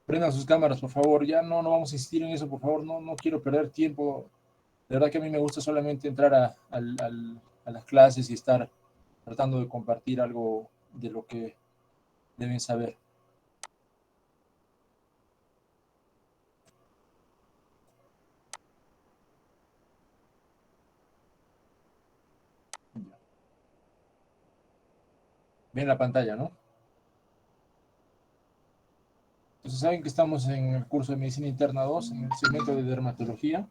Prendan sus cámaras, por favor. Ya no vamos a insistir en eso, por favor. No quiero perder tiempo. De verdad que a mí me gusta solamente entrar a las clases y estar tratando de compartir algo de lo que deben saber. Ven la pantalla, ¿no? Entonces saben que estamos en el curso de Medicina Interna 2, en el segmento de dermatología.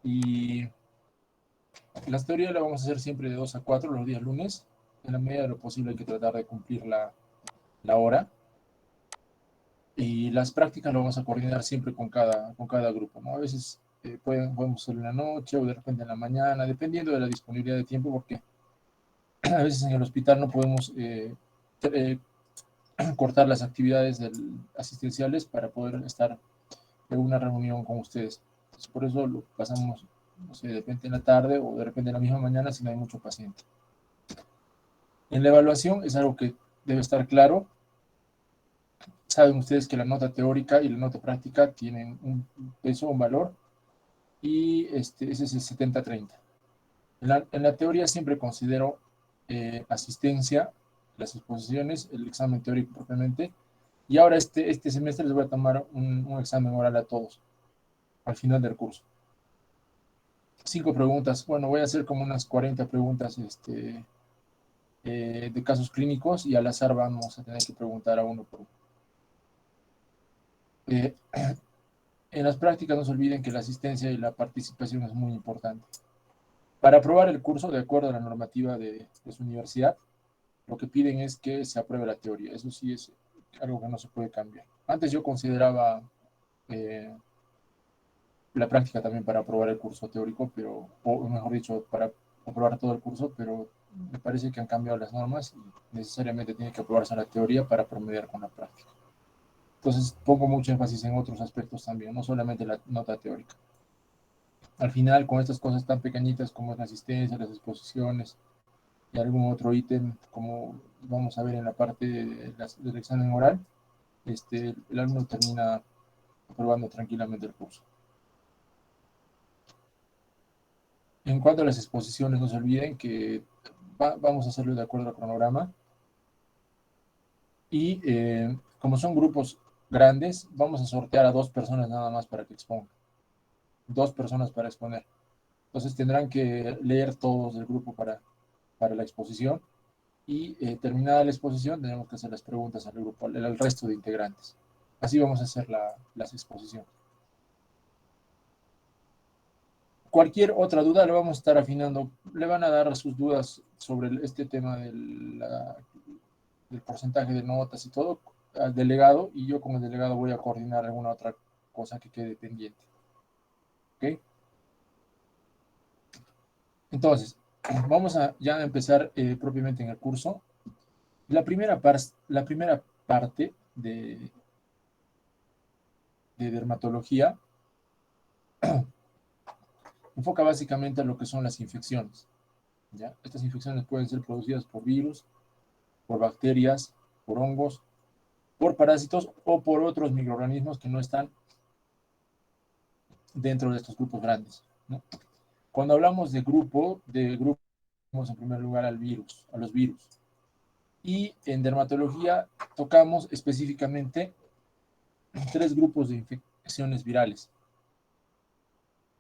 Y las teorías las vamos a hacer siempre de 2 a 4 los días lunes. En la medida de lo posible hay que tratar de cumplir la hora. Y las prácticas lo vamos a coordinar siempre con cada grupo, ¿no? A veces podemos hacerlo en la noche o de repente en la mañana, dependiendo de la disponibilidad de tiempo, porque a veces en el hospital no podemos eh, cortar las actividades asistenciales para poder estar en una reunión con ustedes. Entonces, por eso lo pasamos, no sé, de repente en la tarde o de repente en la misma mañana si no hay mucho paciente. En la evaluación es algo que debe estar claro. Saben ustedes que la nota teórica y la nota práctica tienen un peso, un valor, y ese es el 70-30. En la teoría siempre considero asistencia, las exposiciones, el examen teórico propiamente, y ahora este semestre les voy a tomar un examen oral a todos, al final del curso. 5 preguntas, bueno, voy a hacer como unas 40 preguntas de casos clínicos y al azar vamos a tener que preguntar a uno por uno. En las prácticas no se olviden que la asistencia y la participación es muy importante. Para aprobar el curso, de acuerdo a la normativa de su universidad, lo que piden es que se apruebe la teoría. Eso sí es algo que no se puede cambiar. Antes yo consideraba la práctica también para aprobar el curso teórico, o mejor dicho, para aprobar todo el curso, pero me parece que han cambiado las normas y necesariamente tiene que aprobarse la teoría para promediar con la práctica. Entonces pongo mucho énfasis en otros aspectos también, no solamente la nota teórica. Al final, con estas cosas tan pequeñitas como es la asistencia, las exposiciones y algún otro ítem, como vamos a ver en la parte del examen oral, el alumno termina aprobando tranquilamente el curso. En cuanto a las exposiciones, no se olviden que vamos a hacerlo de acuerdo al cronograma. Y como son grupos grandes, vamos a sortear a 2 personas nada más para que expongan. 2 personas para exponer. Entonces tendrán que leer todos del grupo para la exposición. Y terminada la exposición, tenemos que hacer las preguntas al grupo, al resto de integrantes. Así vamos a hacer las exposiciones. Cualquier otra duda le vamos a estar afinando. Le van a dar sus dudas sobre este tema del porcentaje de notas y todo al delegado, y yo como delegado voy a coordinar alguna otra cosa que quede pendiente. ¿Ok? Entonces, vamos a ya empezar propiamente en el curso. La primera parte de dermatología enfoca básicamente a lo que son las infecciones. ¿Ya? Estas infecciones pueden ser producidas por virus, por bacterias, por hongos, por parásitos o por otros microorganismos que no están dentro de estos grupos grandes, ¿no? Cuando hablamos de grupos en primer lugar a los virus. Y en dermatología tocamos específicamente 3 grupos de infecciones virales.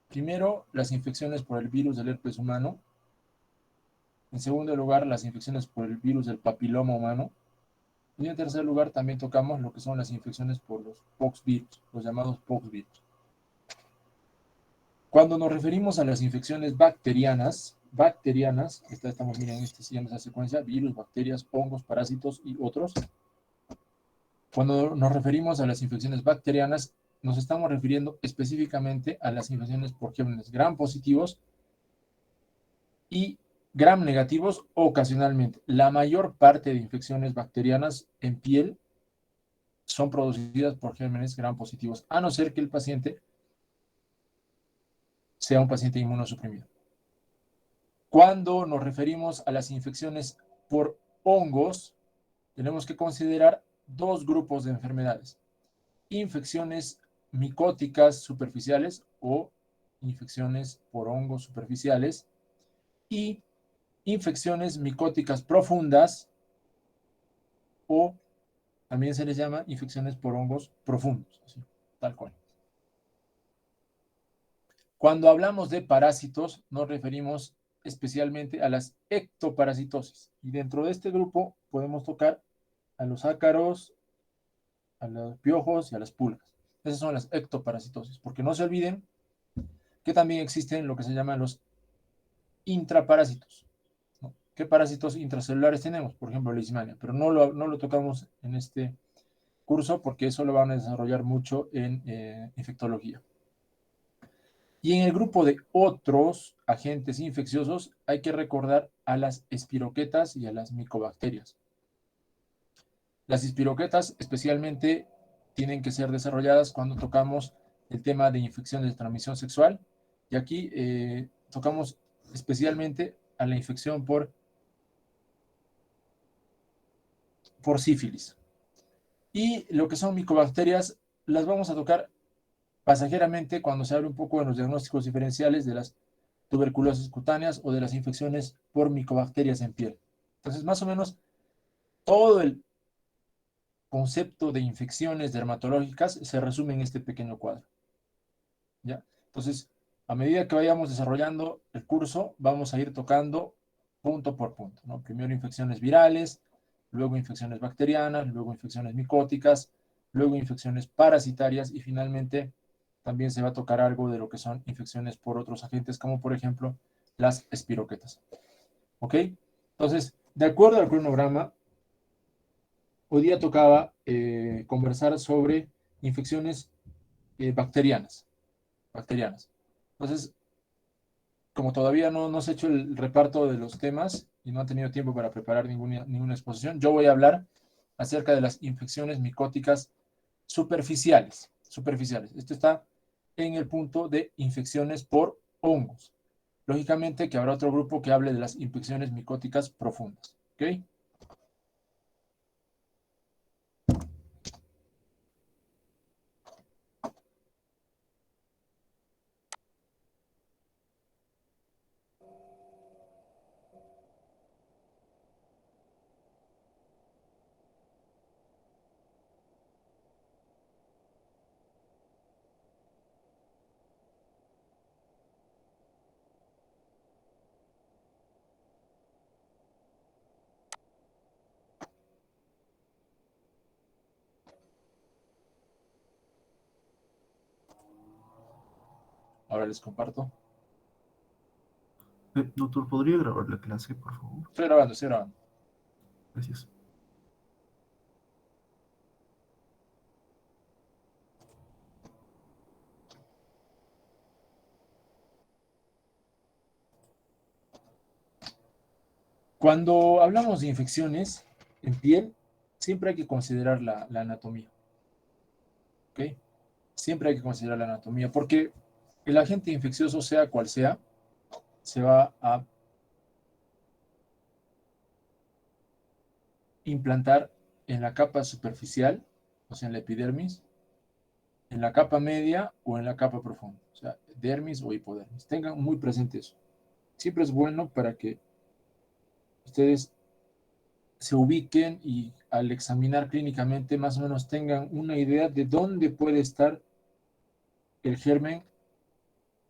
Primero, las infecciones por el virus del herpes humano. En segundo lugar, las infecciones por el virus del papiloma humano. Y en tercer lugar, también tocamos lo que son las infecciones por los poxvirus, los llamados poxvirus. Cuando nos referimos a las infecciones bacterianas, estamos miren, siguiendo esa secuencia, virus, bacterias, hongos, parásitos y otros. Cuando nos referimos a las infecciones bacterianas, nos estamos refiriendo específicamente a las infecciones por gérmenes gram positivos y gram negativos ocasionalmente. La mayor parte de infecciones bacterianas en piel son producidas por gérmenes gram positivos, a no ser que el paciente sea un paciente inmunosuprimido. Cuando nos referimos a las infecciones por hongos, tenemos que considerar dos grupos de enfermedades: infecciones micóticas superficiales o infecciones por hongos superficiales y infecciones micóticas profundas, o también se les llama infecciones por hongos profundos, así, tal cual. Cuando hablamos de parásitos, nos referimos especialmente a las ectoparasitosis. Y dentro de este grupo podemos tocar a los ácaros, a los piojos y a las pulgas. Esas son las ectoparasitosis, porque no se olviden que también existen lo que se llaman los intraparásitos, ¿no? ¿Qué parásitos intracelulares tenemos? Por ejemplo, leishmania, pero no lo tocamos en este curso porque eso lo van a desarrollar mucho en infectología. Y en el grupo de otros agentes infecciosos hay que recordar a las espiroquetas y a las micobacterias. Las espiroquetas especialmente tienen que ser desarrolladas cuando tocamos el tema de infecciones de transmisión sexual, y aquí tocamos especialmente a la infección por sífilis. Y lo que son micobacterias las vamos a tocar pasajeramente cuando se hable un poco de los diagnósticos diferenciales de las tuberculosis cutáneas o de las infecciones por micobacterias en piel. Entonces, más o menos, todo el concepto de infecciones dermatológicas se resume en este pequeño cuadro, ¿ya? Entonces, a medida que vayamos desarrollando el curso, vamos a ir tocando punto por punto, ¿no? Primero infecciones virales, luego infecciones bacterianas, luego infecciones micóticas, luego infecciones parasitarias y finalmente también se va a tocar algo de lo que son infecciones por otros agentes, como por ejemplo las espiroquetas. ¿Ok? Entonces, de acuerdo al cronograma, hoy día tocaba conversar sobre infecciones bacterianas. Bacterianas. Entonces, como todavía no se ha hecho el reparto de los temas y no han tenido tiempo para preparar ninguna exposición, yo voy a hablar acerca de las infecciones micóticas superficiales. Superficiales. Esto está en el punto de infecciones por hongos. Lógicamente que habrá otro grupo que hable de las infecciones micóticas profundas. ¿Ok? Ahora les comparto. Doctor, ¿podría grabar la clase, por favor? Estoy grabando, estoy grabando. Gracias. Cuando hablamos de infecciones en piel, siempre hay que considerar la anatomía. ¿Ok? Siempre hay que considerar la anatomía, porque el agente infeccioso, sea cual sea, se va a implantar en la capa superficial, o sea, en la epidermis, en la capa media o en la capa profunda, o sea, dermis o hipodermis. Tengan muy presente eso. Siempre es bueno para que ustedes se ubiquen y al examinar clínicamente más o menos tengan una idea de dónde puede estar el germen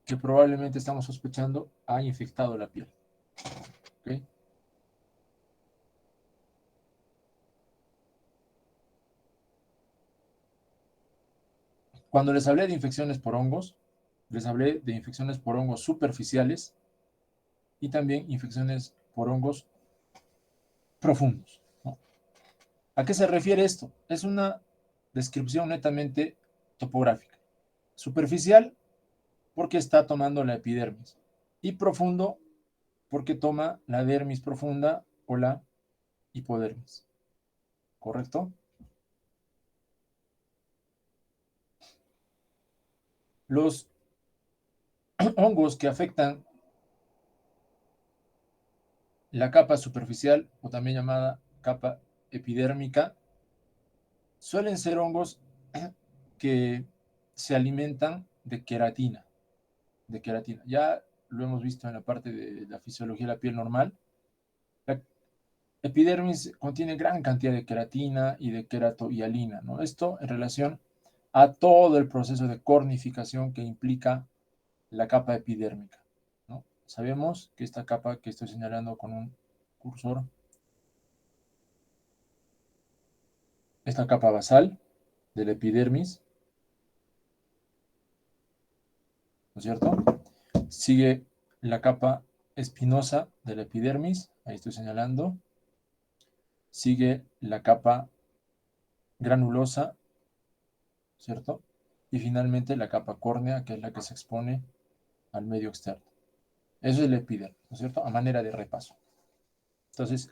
que probablemente estamos sospechando ha infectado la piel. ¿Okay? Cuando les hablé de infecciones por hongos, les hablé de infecciones por hongos superficiales y también infecciones por hongos profundos, ¿no? ¿A qué se refiere esto? Es una descripción netamente topográfica. Superficial porque está tomando la epidermis y profundo porque toma la dermis profunda o la hipodermis. ¿Correcto? Los hongos que afectan la capa superficial o también llamada capa epidérmica Suelen ser hongos que se alimentan de queratina. Ya lo hemos visto en la parte de la fisiología de la piel normal. La epidermis contiene gran cantidad de queratina y de queratohialina, ¿no? Esto en relación a todo el proceso de cornificación que implica la capa epidérmica, ¿no? Sabemos que esta capa que estoy señalando con un cursor, esta capa basal de la epidermis, ¿no es cierto? Sigue la capa espinosa de la epidermis, ahí estoy señalando. Sigue la capa granulosa, ¿cierto? Y finalmente la capa córnea, que es la que se expone al medio externo. Eso es la epidermis, ¿no es cierto? A manera de repaso. Entonces,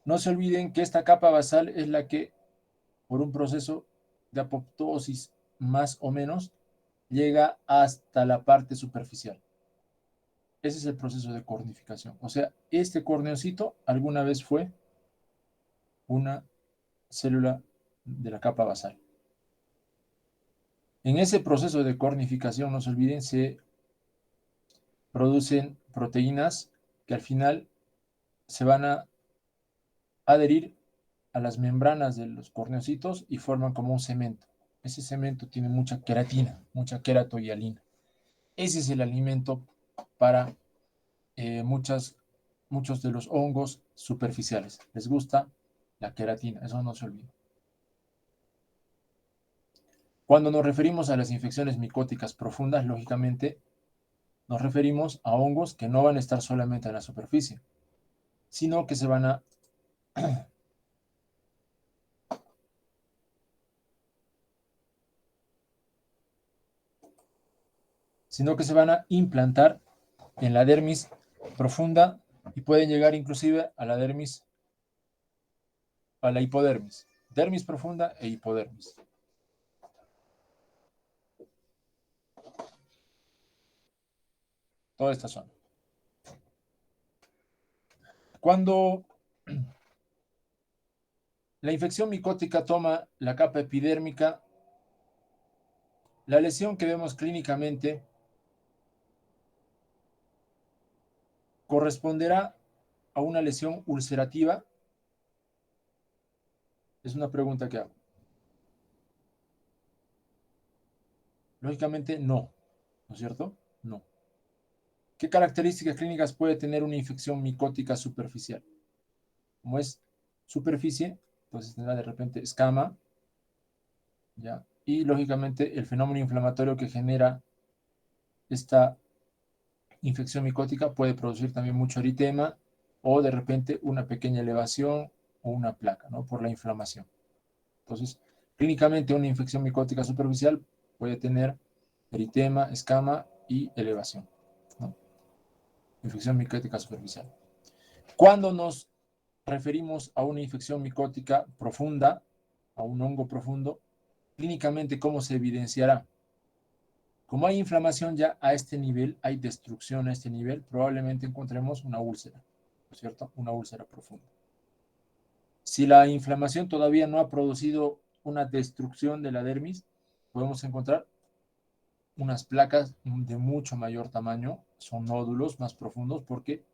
no se olviden que esta capa basal es la que, por un proceso de apoptosis más o menos, llega hasta la parte superficial. Ese es el proceso de cornificación. O sea, este corneocito alguna vez fue una célula de la capa basal. En ese proceso de cornificación, no se olviden, se producen proteínas que al final se van a adherir a las membranas de los corneocitos y forman como un cemento. Ese cemento tiene mucha queratina, mucha queratohialina. Ese es el alimento para muchos de los hongos superficiales. Les gusta la queratina, eso no se olvide. Cuando nos referimos a las infecciones micóticas profundas, lógicamente nos referimos a hongos que no van a estar solamente en la superficie, sino que se van a implantar en la dermis profunda y pueden llegar inclusive a la dermis, a la hipodermis. Dermis profunda e hipodermis. Toda esta zona. Cuando la infección micótica toma la capa epidérmica, la lesión que vemos clínicamente corresponderá a una lesión ulcerativa. Es una pregunta que hago. Lógicamente no, ¿no es cierto? No. ¿Qué características clínicas puede tener una infección micótica superficial? Como es superficie, entonces tendrá de repente escama, ¿ya? Y lógicamente el fenómeno inflamatorio que genera esta infección micótica puede producir también mucho eritema o de repente una pequeña elevación o una placa, ¿no? Por la inflamación. Entonces, clínicamente una infección micótica superficial puede tener eritema, escama y elevación, ¿no? Infección micótica superficial. Cuando nos referimos a una infección micótica profunda, a un hongo profundo, clínicamente, ¿cómo se evidenciará? Como hay inflamación ya a este nivel, hay destrucción a este nivel, probablemente encontremos una úlcera, ¿no es cierto? Una úlcera profunda. Si la inflamación todavía no ha producido una destrucción de la dermis, podemos encontrar unas placas de mucho mayor tamaño, son nódulos más profundos porque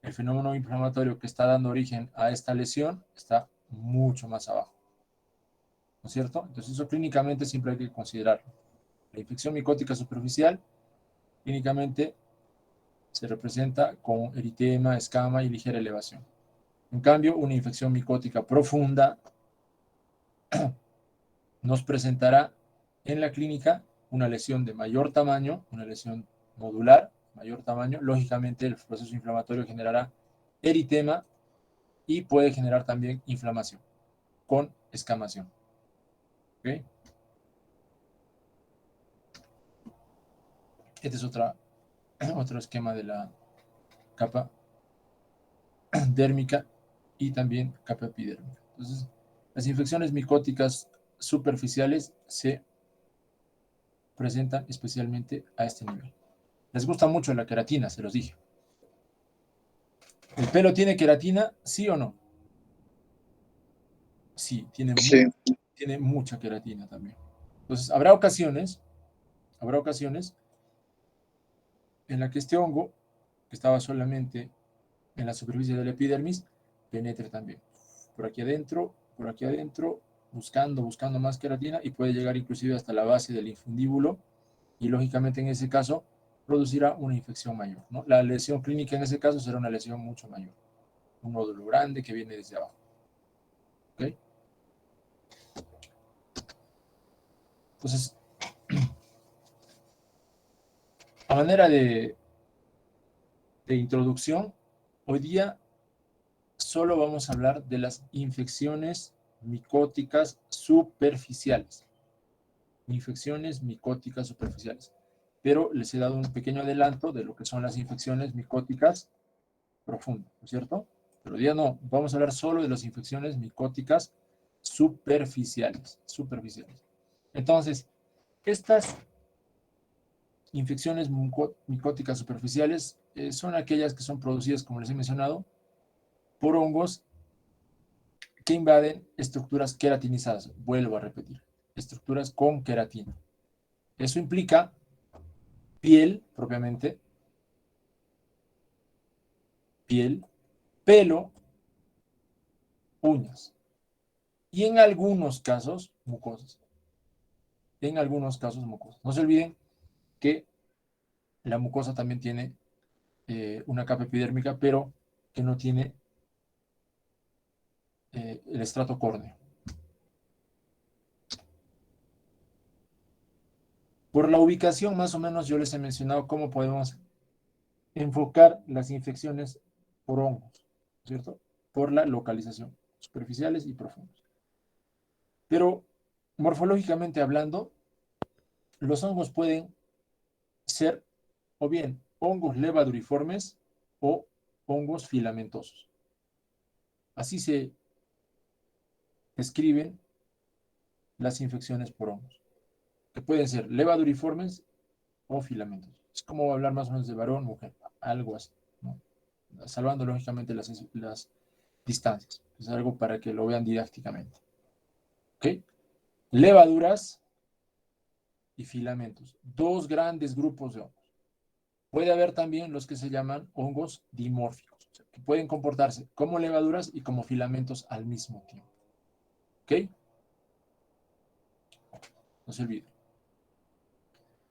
el fenómeno inflamatorio que está dando origen a esta lesión está mucho más abajo, ¿no es cierto? Entonces eso clínicamente siempre hay que considerarlo. La infección micótica superficial clínicamente se representa con eritema, escama y ligera elevación. En cambio, una infección micótica profunda nos presentará en la clínica una lesión de mayor tamaño, una lesión nodular, mayor tamaño. Lógicamente, el proceso inflamatorio generará eritema y puede generar también inflamación con escamación. ¿Okay? Este es otro esquema de la capa dérmica y también capa epidérmica. Entonces, las infecciones micóticas superficiales se presentan especialmente a este nivel. Les gusta mucho la queratina, se los dije. ¿El pelo tiene queratina? ¿Sí o no? Sí, Sí. tiene mucha queratina también. Entonces, habrá ocasiones en las que este hongo, que estaba solamente en la superficie de la epidermis, penetre también. Por aquí adentro, buscando más queratina y puede llegar inclusive hasta la base del infundíbulo y lógicamente en ese caso producirá una infección mayor, ¿no? La lesión clínica en ese caso será una lesión mucho mayor, un nódulo grande que viene desde abajo. ¿Ok? Entonces, a manera de introducción, hoy día solo vamos a hablar de las infecciones micóticas superficiales. Infecciones micóticas superficiales. Pero les he dado un pequeño adelanto de lo que son las infecciones micóticas profundas, ¿no es cierto? Pero hoy día no, vamos a hablar solo de las infecciones micóticas superficiales. Entonces, estas infecciones micóticas superficiales son aquellas que son producidas, como les he mencionado, por hongos que invaden estructuras queratinizadas. Vuelvo a repetir, estructuras con queratina. Eso implica piel, propiamente, piel, pelo, uñas. Y en algunos casos, mucosas. En algunos casos, mucosas. No se olviden que la mucosa también tiene una capa epidérmica, pero que no tiene el estrato córneo. Por la ubicación, más o menos, yo les he mencionado cómo podemos enfocar las infecciones por hongos, ¿cierto? Por la localización, superficiales y profundos. Pero morfológicamente hablando, los hongos pueden ser o bien hongos levaduriformes o hongos filamentosos. Así se describen las infecciones por hongos, que pueden ser levaduriformes o filamentosos. Es como hablar más o menos de varón, mujer, algo así, ¿no? Salvando lógicamente las distancias. Es algo para que lo vean didácticamente. ¿Ok? Levaduras y filamentos. Dos grandes grupos de hongos. Puede haber también los que se llaman hongos dimórficos, o sea, que pueden comportarse como levaduras y como filamentos al mismo tiempo. ¿Ok? No se olviden.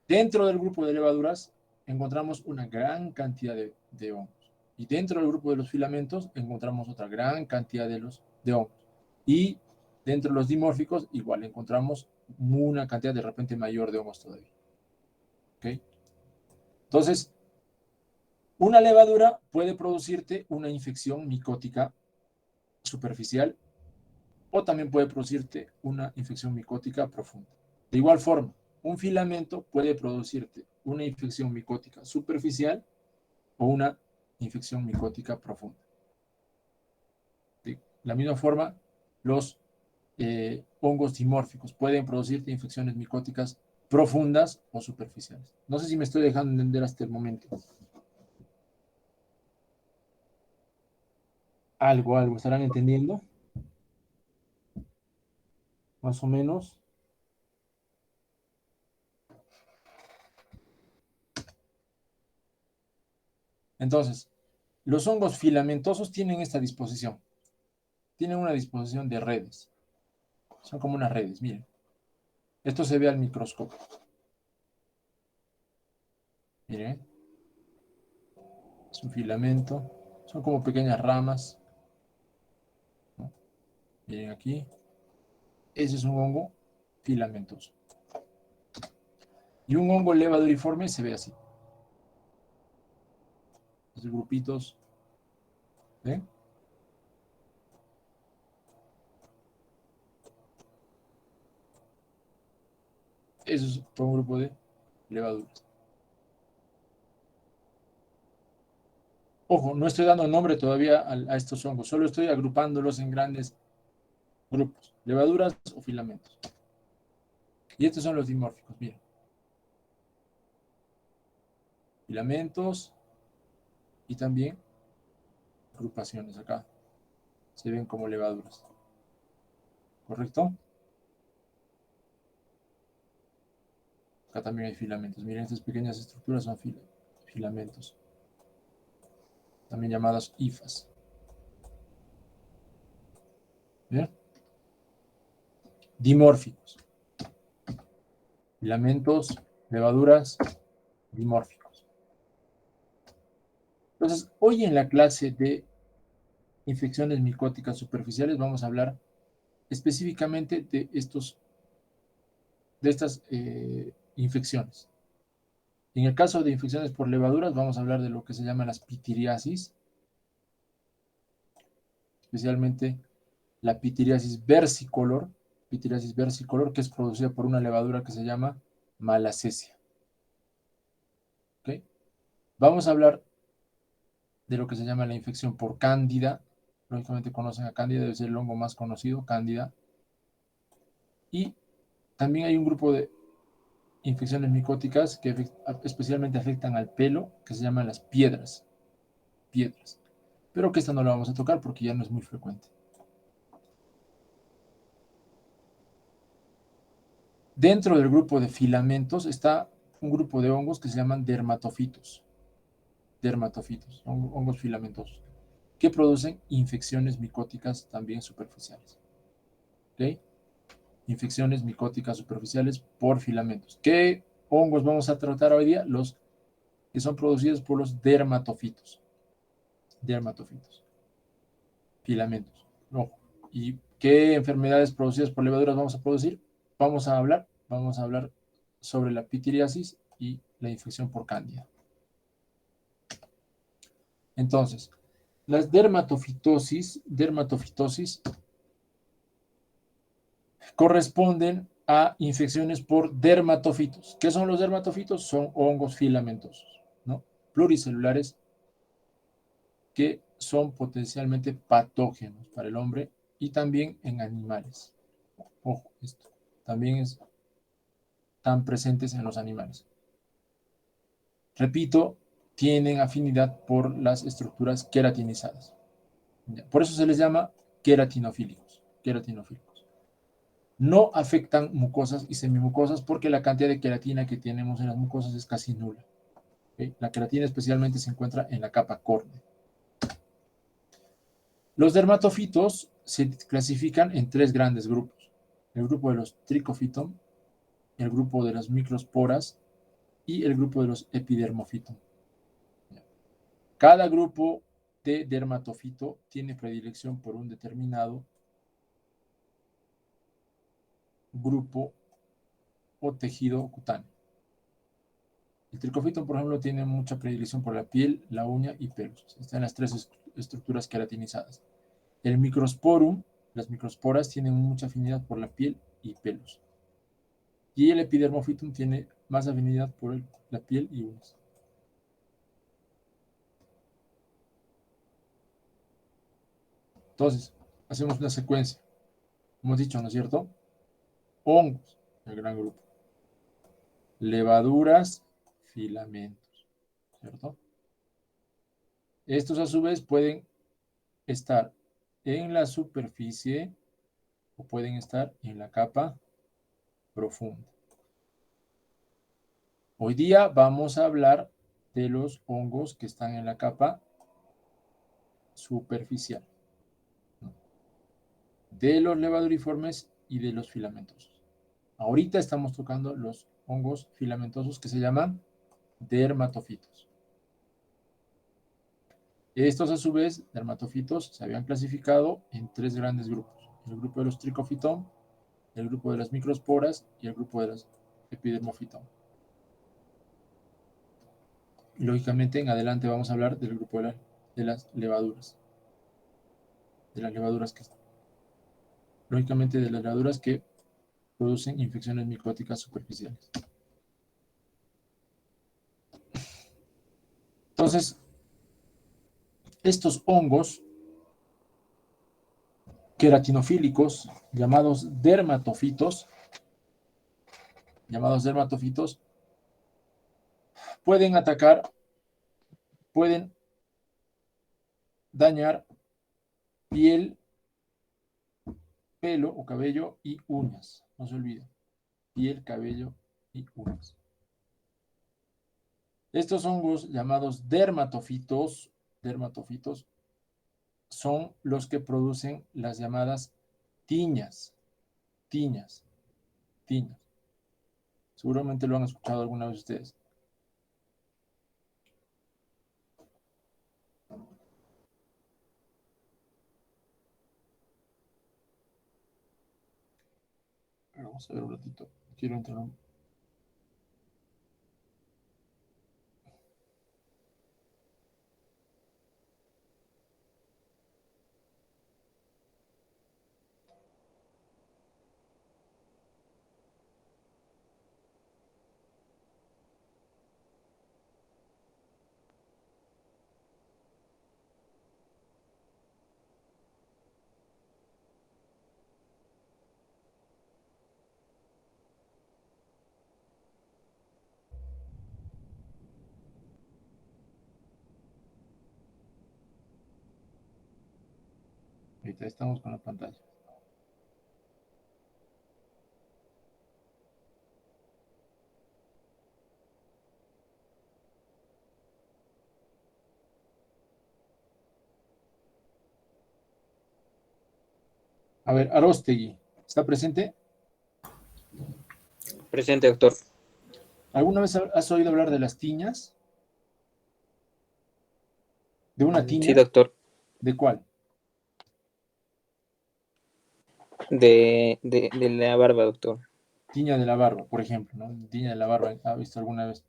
Dentro del grupo de levaduras encontramos una gran cantidad de hongos. Y dentro del grupo de los filamentos encontramos otra gran cantidad de hongos. Y dentro de los dimórficos igual encontramos una cantidad de repente mayor de hongos todavía. ¿Ok? Entonces, una levadura puede producirte una infección micótica superficial o también puede producirte una infección micótica profunda. De igual forma, un filamento puede producirte una infección micótica superficial o una infección micótica profunda. De la misma forma, los hongos dimórficos pueden producirte infecciones micóticas profundas o superficiales. No sé si me estoy dejando entender hasta el momento. Algo, ¿estarán entendiendo? Más o menos. Entonces, los hongos filamentosos tienen esta disposición. Tienen una disposición de redes. Son como unas redes, miren. Esto se ve al microscopio. Miren, es un filamento. Son como pequeñas ramas, ¿no? Miren aquí. Ese es un hongo filamentoso. Y un hongo levaduriforme se ve así. Los grupitos. ¿Ven? Eso es todo un grupo de levaduras. Ojo, no estoy dando nombre todavía a estos hongos, solo estoy agrupándolos en grandes grupos, levaduras o filamentos. Y estos son los dimórficos, miren. Filamentos y también agrupaciones acá. Se ven como levaduras. ¿correcto? Acá también hay filamentos. Miren, estas pequeñas estructuras son filamentos, también llamadas hifas. ¿Bien? Dimórficos. Filamentos, levaduras, dimórficos. Entonces, hoy en la clase de infecciones micóticas superficiales vamos a hablar específicamente de estas infecciones. En el caso de infecciones por levaduras, vamos a hablar de lo que se llama las pitiriasis, especialmente la pitiriasis versicolor, que es producida por una levadura que se llama Malassezia. ¿Okay? Vamos a hablar de lo que se llama la infección por cándida. Lógicamente conocen a cándida, debe ser el hongo más conocido, cándida. Y también hay un grupo de infecciones micóticas que especialmente afectan al pelo, que se llaman las piedras. Pero que esta no la vamos a tocar porque ya no es muy frecuente. Dentro del grupo de filamentos está un grupo de hongos que se llaman dermatofitos. Son hongos filamentosos, que producen infecciones micóticas también superficiales. ¿Ok? Infecciones micóticas superficiales por filamentos. ¿Qué hongos vamos a tratar hoy día? Los que son producidos por los dermatofitos. Filamentos. Ojo. ¿Y qué enfermedades producidas por levaduras vamos a producir? Vamos a hablar sobre la pitiriasis y la infección por cándida. Entonces, las dermatofitosis corresponden a infecciones por dermatofitos. ¿Qué son los dermatofitos? Son hongos filamentosos, ¿no? Pluricelulares que son potencialmente patógenos para el hombre y también en animales. Ojo, esto también están presentes en los animales. Repito, tienen afinidad por las estructuras queratinizadas. Por eso se les llama queratinofílicos. No afectan mucosas y semimucosas porque la cantidad de queratina que tenemos en las mucosas es casi nula. ¿Okay? La queratina especialmente se encuentra en la capa córnea. Los dermatofitos se clasifican en tres grandes grupos. El grupo de los tricofiton, el grupo de las microsporas y el grupo de los epidermofiton. Cada grupo de dermatofito tiene predilección por un determinado grupo o tejido cutáneo. El tricofito, por ejemplo, tiene mucha predilección por la piel, la uña y pelos. Están las tres estructuras queratinizadas. El microsporum, las microsporas, tienen mucha afinidad por la piel y pelos. Y el epidermofitum tiene más afinidad por la piel y uñas. Entonces, hacemos una secuencia. Hemos dicho, ¿no es cierto? Hongos, el gran grupo. Levaduras, filamentos, ¿cierto? Estos a su vez pueden estar en la superficie o pueden estar en la capa profunda. Hoy día vamos a hablar de los hongos que están en la capa superficial, ¿no? De los levaduriformes y de los filamentosos. Ahorita estamos tocando los hongos filamentosos que se llaman dermatofitos. Estos a su vez, dermatofitos, se habían clasificado en tres grandes grupos. El grupo de los tricofitón, el grupo de las microsporas y el grupo de las epidermofitón. Y lógicamente en adelante vamos a hablar del grupo de las levaduras. Lógicamente de las levaduras que producen infecciones micóticas superficiales. Entonces, estos hongos queratinofílicos, llamados dermatofitos, pueden atacar, pueden dañar piel pelo o cabello y uñas. No se olvide. Piel, cabello y uñas. Estos hongos llamados dermatofitos, son los que producen las llamadas tiñas. Tiñas. Seguramente lo han escuchado alguna vez ustedes. Vamos a ver un ratito. Quiero entrar un... Ahorita estamos con la pantalla. A ver, Aróstegui, ¿está presente? Presente, doctor. ¿Alguna vez has oído hablar de las tiñas? ¿De una Sí, tiña? doctor. ¿De cuál? De la barba, doctor. Tiña de la barba, por ejemplo, ¿no? Tiña de la barba, ¿ha visto alguna vez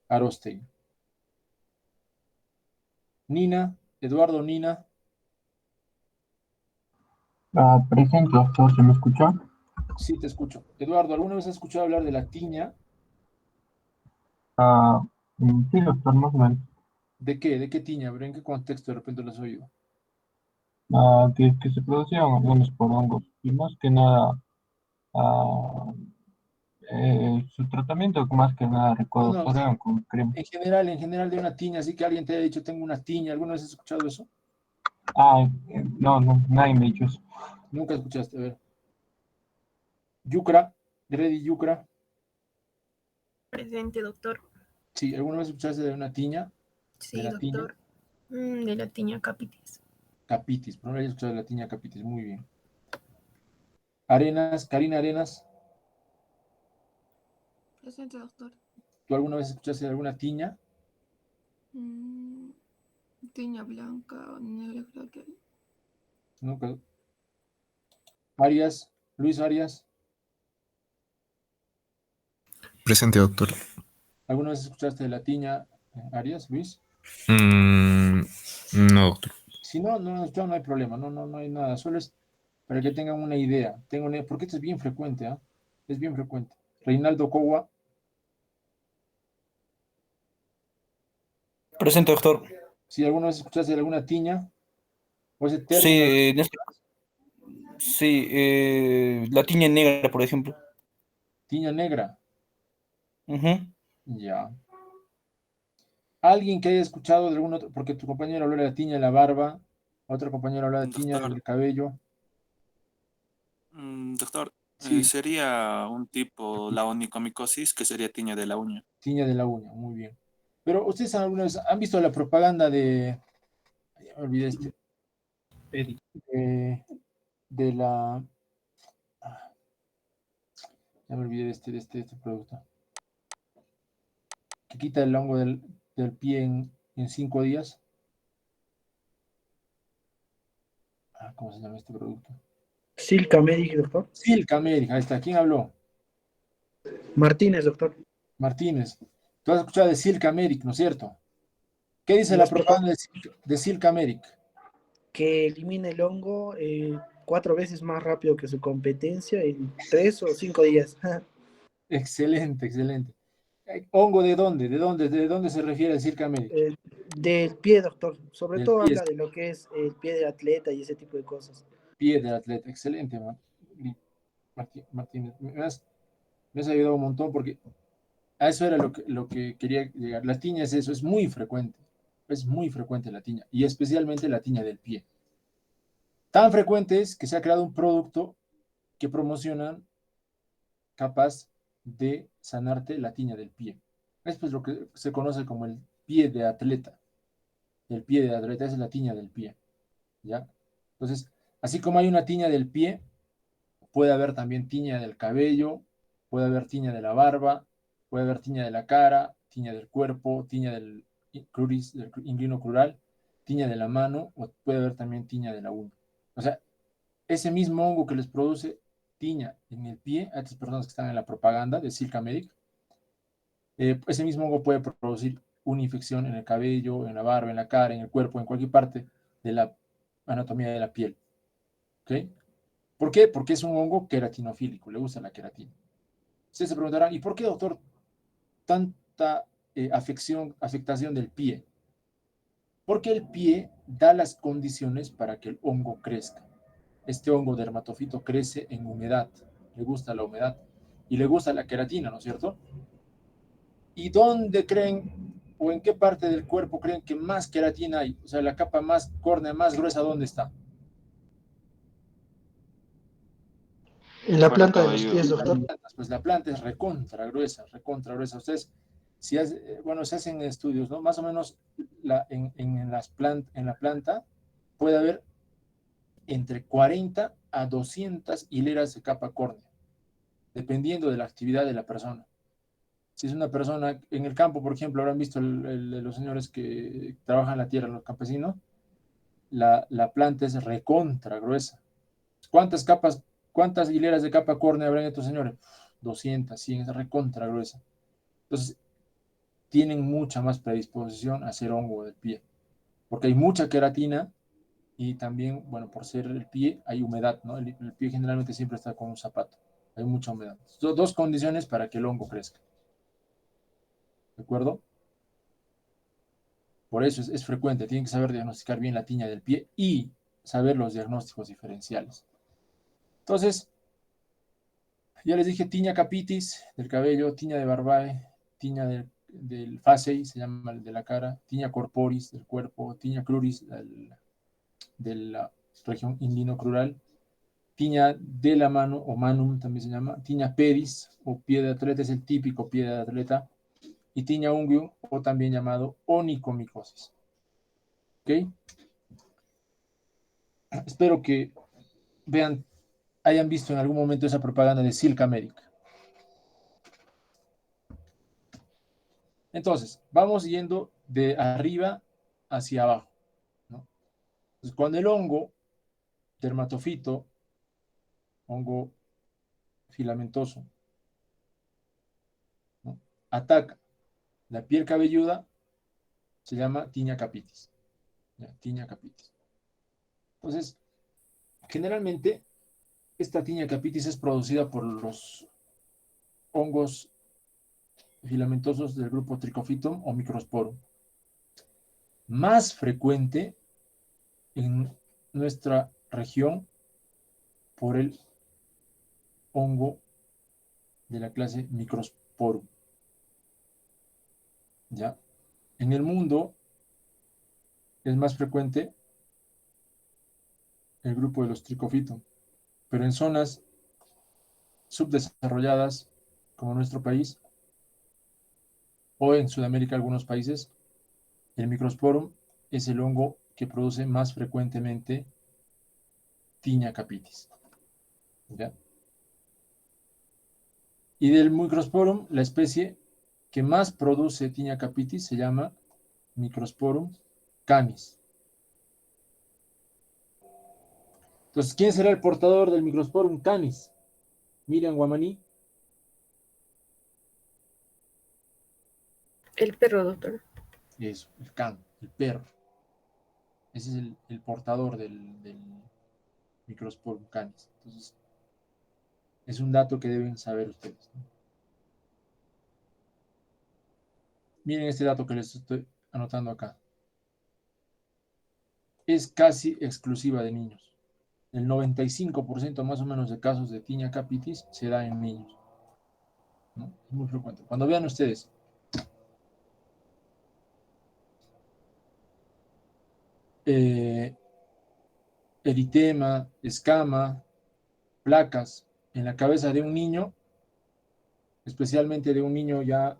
Aróstegui? Nina, Eduardo, Nina. Presente, doctor, ¿se me escucha? Sí, te escucho. Eduardo, ¿alguna vez has escuchado hablar de la tiña? Ah, sí, doctor, más o menos. ¿De qué? ¿De qué tiña? ¿Pero en qué contexto de repente lo has oído? Que se producían algunos por hongos y más que nada, ah, su tratamiento más que nada No, no, recordaron con crema. en general de una tiña, así que alguien te haya dicho tengo una tiña, ¿alguna vez has escuchado eso? No, no, nadie me ha dicho eso. Nunca escuchaste, a ver. Yucra, Grady Yucra. Presente, doctor. Sí, ¿alguna vez escuchaste de una tiña? De Sí, la tiña doctor. De la tiña capitis. capitis, pero no había escuchado de la tiña capitis, muy bien. Arenas, Karina Arenas, Presente, doctor. ¿tú alguna vez escuchaste de alguna tiña? Mm, Tiña blanca o negra, creo que hay. Nunca. Arias, Luis Arias, Presente, doctor. ¿alguna vez escuchaste de la tiña Arias, Luis? Mm, no, doctor. Si no, no hay problema, no hay nada, solo es para que tengan una idea, porque esto es bien frecuente, ¿ah? Es bien frecuente. Reinaldo Cogua, Presente, doctor. si alguna vez escuchaste de alguna tiña, o ese Sí, término, sí, la tiña negra, por ejemplo. tiña negra, Ujú. ya. Alguien que haya escuchado de algún otro, porque tu compañero habló de la tiña en la barba, otro compañero habló de tiña en Doctor, el cabello, doctor, sí, sería un tipo, la onicomicosis, que sería tiña de la uña. tiña de la uña, muy bien. Pero ustedes alguna vez han visto la propaganda ya me olvidé de, de la, ya me olvidé de este producto, que quita el hongo del pie en 5 días. ¿Cómo se llama este producto? Silca Medic, doctor. Silca América, ahí está. ¿Quién habló? Martínez, doctor. Martínez. Tú has escuchado de Silca América, ¿no es cierto? ¿Qué dice No la es probable propaganda de Silca América? que elimine el hongo 4 veces más rápido que su competencia en 3 o 5 días. Excelente, excelente. ¿Hongo de dónde? ¿De dónde se refiere el Silca América? Del pie, doctor. Sobre Del todo pie, habla de lo que es el pie del atleta y ese tipo de cosas. pie del atleta. Excelente, Martínez. Me has ayudado un montón porque a eso era lo que quería llegar. La tiña es eso, es muy frecuente. Es muy frecuente la tiña y especialmente la tiña del pie. Tan frecuente es que se ha creado un producto que promocionan capaz de sanarte la tiña del pie. Es pues lo que se conoce como el pie de atleta. El pie de atleta es la tiña del pie, ¿ya? Entonces, así como hay una tiña del pie, puede haber también tiña del cabello, puede haber tiña de la barba, puede haber tiña de la cara, tiña del cuerpo, tiña del cruris, del inguino crural, tiña de la mano, o puede haber también tiña de la uña. O sea, ese mismo hongo que les produce tiña en el pie a estas personas que están en la propaganda de Silka Medic, ese mismo hongo puede producir una infección en el cabello, en la barba, en la cara, en el cuerpo, en cualquier parte de la anatomía de la piel. ¿Ok? ¿Por qué? Porque es un hongo queratinofílico, le gusta la queratina. Ustedes se preguntarán, ¿y por qué, doctor, tanta afectación del pie? Porque el pie da las condiciones para que el hongo crezca. Este hongo dermatofito crece en humedad, le gusta la humedad y le gusta la queratina, ¿no es cierto? ¿Y dónde creen o en qué parte del cuerpo creen que más queratina hay? O sea, la capa más córnea, más gruesa, ¿dónde está? En la Cuero planta de los cabelludo. pies, doctor. Pues la planta es recontra gruesa, recontra gruesa. Ustedes, si bueno, se hacen estudios, ¿no? Más o menos en la planta puede haber entre 40 a 200 hileras de capa córnea, dependiendo de la actividad de la persona. Si es una persona en el campo, por ejemplo, habrán visto los señores que trabajan la tierra, los campesinos, la planta es recontra gruesa. ¿Cuántas hileras de capa córnea habrán estos señores? 200, 100, es recontra gruesa. Entonces, tienen mucha más predisposición a hacer hongo del pie, porque hay mucha queratina y también, bueno, por ser el pie, hay humedad, ¿no? El pie generalmente siempre está con un zapato, hay mucha humedad. Son dos condiciones para que el hongo crezca. ¿De acuerdo? Por eso es frecuente, tienen que saber diagnosticar bien la tiña del pie y saber los diagnósticos diferenciales. Entonces, ya les dije tiña capitis del cabello, tiña de barbae, tiña del facei, se llama el de la cara, tiña corporis del cuerpo, tiña cruris de la región indino-crural, tiña de la mano o manum también se llama, tiña pedis o pie de atleta, es el típico pie de atleta, y tiña unguium o también llamado onicomicosis. ¿Ok? Espero que hayan visto en algún momento esa propaganda de Silk America. Entonces, vamos yendo de arriba hacia abajo, ¿no? Entonces, cuando el hongo dermatofito, hongo filamentoso, ¿no?, ataca la piel cabelluda, se llama tiña capitis. ¿Ya? Tiña capitis. Entonces, generalmente, esta tiña capitis es producida por los hongos filamentosos del grupo Trichophytum o Microsporum. Más frecuente en nuestra región por el hongo de la clase Microsporum. ¿Ya? En el mundo es más frecuente el grupo de los Trichophytum, pero en zonas subdesarrolladas como nuestro país o en Sudamérica algunos países, el Microsporum es el hongo que produce más frecuentemente tiña capitis. ¿Ya? Y del Microsporum, la especie que más produce tiña capitis se llama Microsporum canis. Entonces, ¿quién será el portador del Microsporum canis? Miriam Guamaní. El perro, doctor. Eso, el can, el perro. Ese es el portador del Microsporum canis. Entonces, es un dato que deben saber ustedes, ¿no? Miren este dato que les estoy anotando acá. Es casi exclusiva de niños. El 95% más o menos de casos de tiña capitis se da en niños, ¿no? Es muy frecuente. Cuando vean ustedes eritema, escama, placas en la cabeza de un niño, especialmente de un niño ya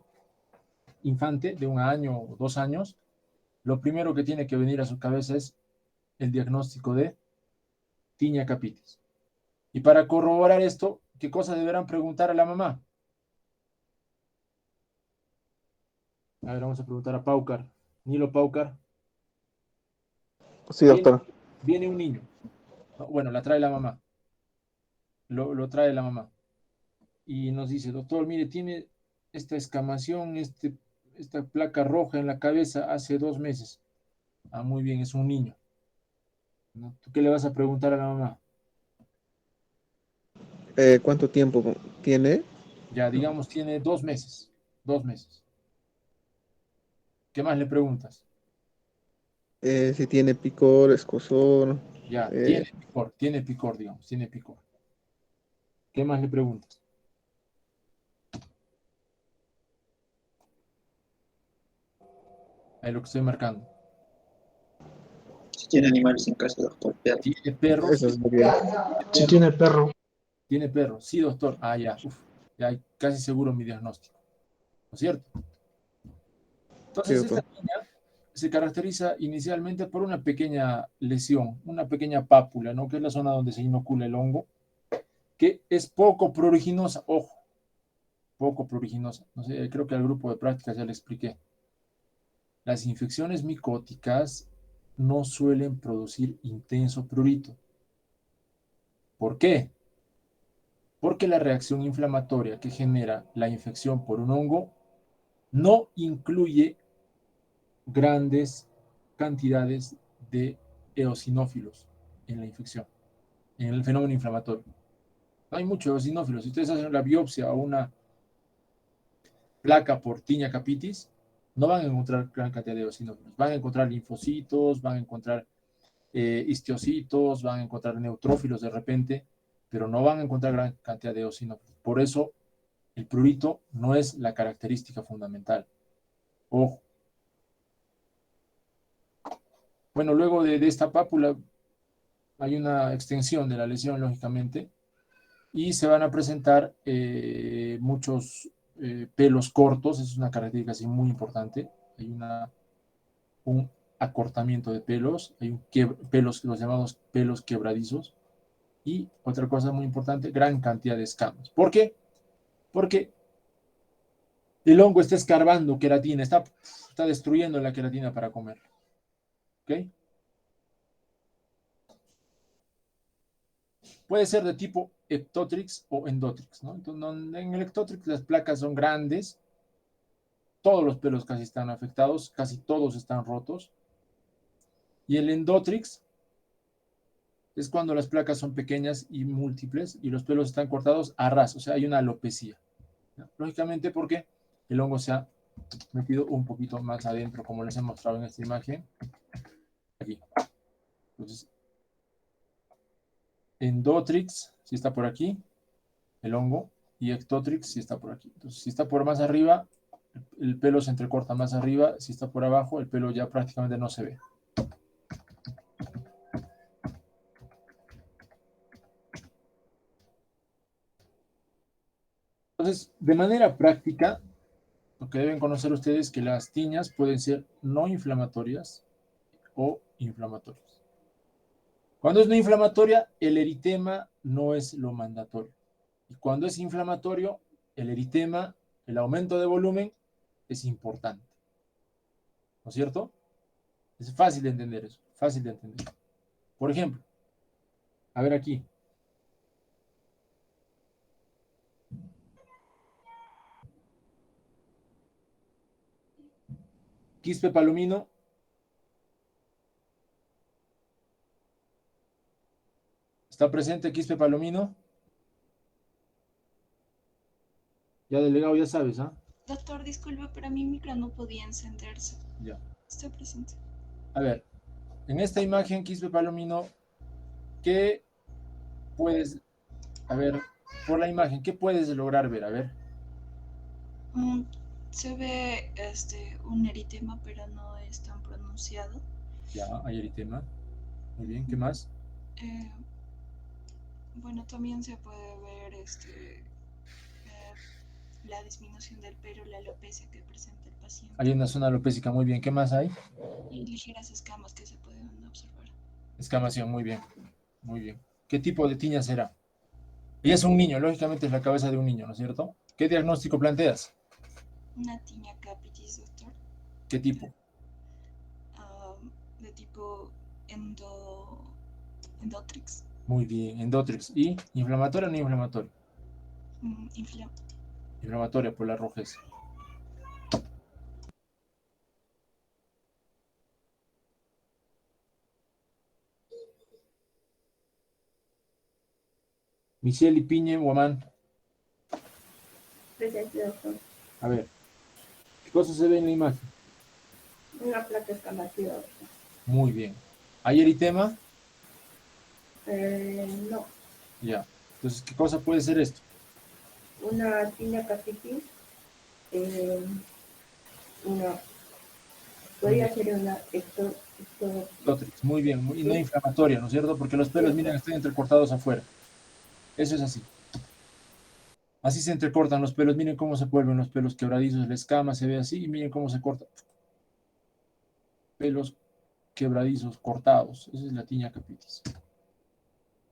infante, de 1 año o 2 años, lo primero que tiene que venir a su cabeza es el diagnóstico de tinea capitis. Y para corroborar esto, ¿qué cosa deberán preguntar a la mamá? A ver, vamos a preguntar a Paucar. Nilo Paucar. Sí, doctor. Viene un niño. Bueno, la trae la mamá. Lo trae la mamá. Y nos dice, doctor, mire, tiene esta escamación, esta placa roja en la cabeza hace 2 meses. Ah, muy bien, es un niño. ¿No? ¿Tú qué le vas a preguntar a la mamá? ¿Cuánto tiempo tiene? Ya, digamos, tiene 2 meses. 2 meses. ¿Qué más le preguntas? Si tiene picor, escozor. Ya, tiene picor, digamos, tiene picor. ¿Qué más le preguntas? Ahí lo que estoy marcando. Si tiene animales en casa, doctor, perro. ¿Tiene perro? Eso es muy bien. Si tiene perro. Tiene perro. Sí, doctor. Ah, ya. Uf, ya casi seguro mi diagnóstico. ¿No es cierto? Entonces, Sí, esta doctor. niña se caracteriza inicialmente por una pequeña lesión, una pequeña pápula, ¿no? Que es la zona donde se inocula el hongo, que es poco pruriginosa. Ojo, poco pruriginosa. No sé, creo que al grupo de prácticas ya le expliqué. Las infecciones micóticas no suelen producir intenso prurito. ¿Por qué? Porque la reacción inflamatoria que genera la infección por un hongo no incluye grandes cantidades de eosinófilos en la infección, en el fenómeno inflamatorio. No hay muchos eosinófilos. Si ustedes hacen la biopsia o una placa por tinea capitis, no van a encontrar gran cantidad de eosinófilos. Van a encontrar linfocitos, van a encontrar histiocitos, van a encontrar neutrófilos de repente, pero no van a encontrar gran cantidad de eosinófilos. Por eso, el prurito no es la característica fundamental. Ojo. Bueno, luego de esta pápula hay una extensión de la lesión, lógicamente, y se van a presentar muchos pelos cortos. Es una característica así muy importante. Hay un acortamiento de pelos, hay pelos, los llamados pelos quebradizos, y otra cosa muy importante, gran cantidad de escamas. ¿Por qué? Porque el hongo está escarbando queratina, está destruyendo la queratina para comerla. ¿Ok? Puede ser de tipo ectotrix o endotrix, ¿no? Entonces, en el ectotrix las placas son grandes, todos los pelos casi están afectados, casi todos están rotos. Y el endotrix es cuando las placas son pequeñas y múltiples y los pelos están cortados a ras, o sea, hay una alopecia. ¿No? Lógicamente porque el hongo se ha metido un poquito más adentro, como les he mostrado en esta imagen. Aquí. Entonces, endotrix, si está por aquí, el hongo, y ectotrix, si está por aquí. Entonces, si está por más arriba, el pelo se entrecorta más arriba. Si está por abajo, el pelo ya prácticamente no se ve. Entonces, de manera práctica, lo que deben conocer ustedes es que las tiñas pueden ser no inflamatorias o inflamatorias. Cuando es no inflamatoria, el eritema no es lo mandatorio. Y cuando es inflamatorio, el eritema, el aumento de volumen, es importante. ¿No es cierto? Es fácil de entender eso, fácil de entender. Por ejemplo, a ver aquí. Quispe palomino. ¿Está presente Quispe palomino? Ya delegado, ya sabes, ¿ah? Doctor, disculpe, pero mi micro no podía encenderse. Ya. Estoy presente. A ver, en esta imagen, Quispe palomino, ¿qué puedes, a ver, por la imagen, qué puedes lograr ver? A ver. Se ve un eritema, pero no es tan pronunciado. Ya, hay eritema. Muy bien, ¿qué más? Eh, bueno, también se puede ver la disminución del pelo, la alopecia que presenta el paciente Hay una zona alopécica, muy bien. ¿Qué más hay? y ligeras escamas que se pueden observar. Escamación, muy bien. Muy bien. ¿Qué tipo de tiña será? Y es un niño, lógicamente es la cabeza de un niño, ¿no es cierto? ¿Qué diagnóstico planteas? Una tiña capitis, doctor, ¿Qué tipo? de tipo endotrix. Muy bien, endotrix. ¿Y inflamatoria o no inflamatoria? Inflam Inflamatoria por la rojez. Michelle y Piñe, Guamán. Presente, doctor. A ver, ¿qué cosa se ve en la imagen? Una placa escamativa, doctor. Muy bien. ¿Hay eritema? No. Ya. Entonces, ¿qué cosa puede ser esto? Una tiña capitis. Podría ser una Endotrix, muy bien. Y no inflamatoria, ¿no es cierto? Porque los pelos, miren, están entrecortados afuera. Eso es así. Así se entrecortan los pelos. Miren cómo se vuelven los pelos quebradizos. La escama se ve así y miren cómo se corta. Pelos quebradizos, cortados. Esa es la tiña capitis.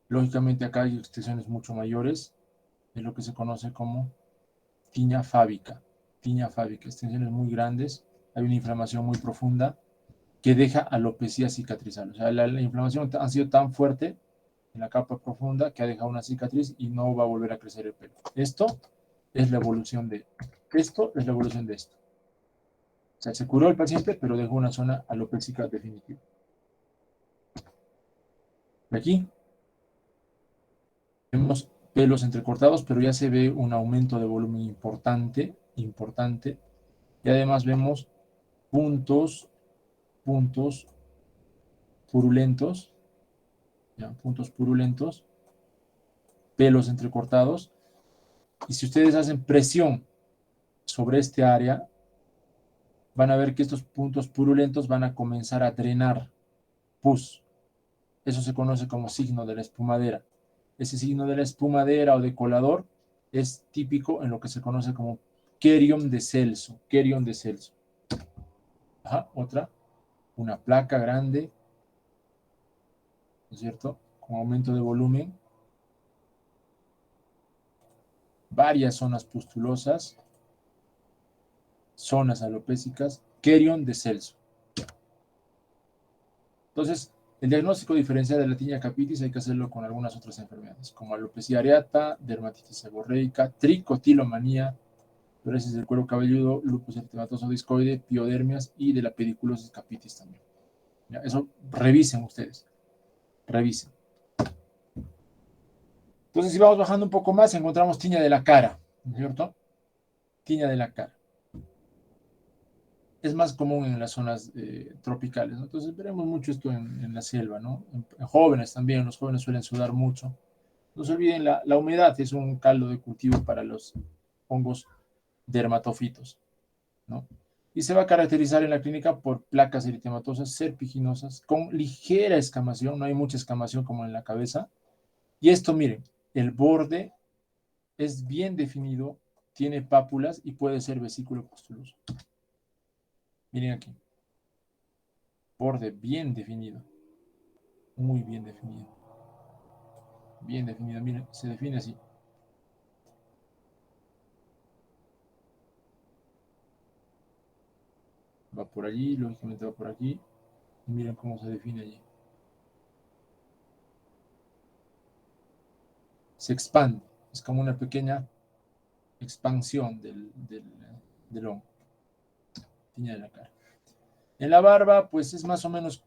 Lógicamente acá hay extensiones mucho mayores. Es lo que se conoce como tiña fábica. Tiña fábica, extensiones muy grandes. Hay una inflamación muy profunda que deja alopecia cicatrizal. O sea, la inflamación ha sido tan fuerte en la capa profunda que ha dejado una cicatriz y no va a volver a crecer el pelo. Esto es la evolución de esto. O sea, se curó el paciente, pero dejó una zona alopécica definitiva. Aquí vemos pelos entrecortados, pero ya se ve un aumento de volumen importante. Y además vemos puntos purulentos, ¿ya? Puntos purulentos, pelos entrecortados. Y si ustedes hacen presión sobre este área, van a ver que estos puntos purulentos van a comenzar a drenar pus. Eso se conoce como signo de la espumadera. Ese signo de la espumadera o de colador es típico en lo que se conoce como querium de Celso. Querium de Celso. Ajá, otra, una placa grande, ¿no es cierto? Con aumento de volumen. Varias zonas pustulosas, zonas alopécicas, querium de Celso. Entonces, el diagnóstico diferencial de la tiña capitis hay que hacerlo con algunas otras enfermedades, como alopecia areata, dermatitis seborreica, tricotilomanía, psoriasis del cuero cabelludo, lupus eritematoso discoide, piodermias y de la pediculosis capitis también. ¿Ya? Eso revisen ustedes, revisen. Entonces, si vamos bajando un poco más, encontramos tiña de la cara, ¿no es cierto? Tiña de la cara. Es más común en las zonas tropicales, ¿no? Entonces veremos mucho esto en la selva, ¿no? En jóvenes también, los jóvenes suelen sudar mucho. No se olviden, la humedad es un caldo de cultivo para los hongos dermatofitos, ¿no? Y se va a caracterizar en la clínica por placas eritematosas serpiginosas con ligera escamación, no hay mucha escamación como en la cabeza. Y esto, miren, el borde es bien definido, tiene pápulas y puede ser vesículo pustuloso. Miren aquí. Borde bien definido. Muy bien definido. Bien definido. Miren, se define así. Va por allí, lógicamente va por aquí. Y miren cómo se define allí. Se expande. Es como una pequeña expansión del hongo. Tiña de la cara. En la barba, pues es más o menos,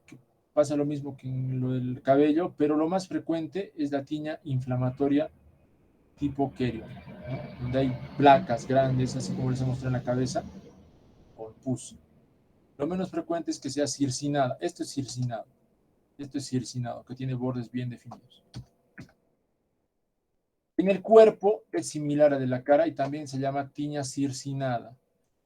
pasa lo mismo que en lo del cabello, pero lo más frecuente es la tiña inflamatoria tipo querium, ¿no? Donde hay placas grandes, así como les he mostrado en la cabeza, con pus. Lo menos frecuente es que sea circinada. Esto es circinado. Esto es circinado, que tiene bordes bien definidos. En el cuerpo es similar a de la cara y también se llama tiña circinada.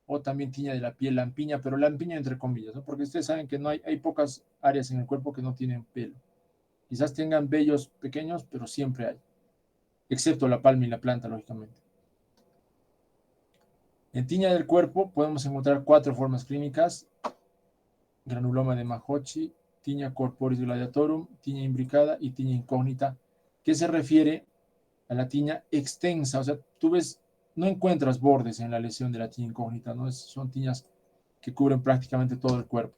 O también tiña de la piel, lampiña, pero lampiña entre comillas, ¿no? Porque ustedes saben que no hay pocas áreas en el cuerpo que no tienen pelo. Quizás tengan vellos pequeños, pero siempre hay, excepto la palma y la planta, lógicamente. En tiña del cuerpo podemos encontrar 4 formas clínicas: granuloma de Mahochi, tiña corporis gladiatorum, tiña imbricada y tiña incógnita, que se refiere a la tiña extensa. O sea, tú ves, no encuentras bordes en la lesión de la tiña incógnita, ¿no? Son tiñas que cubren prácticamente todo el cuerpo.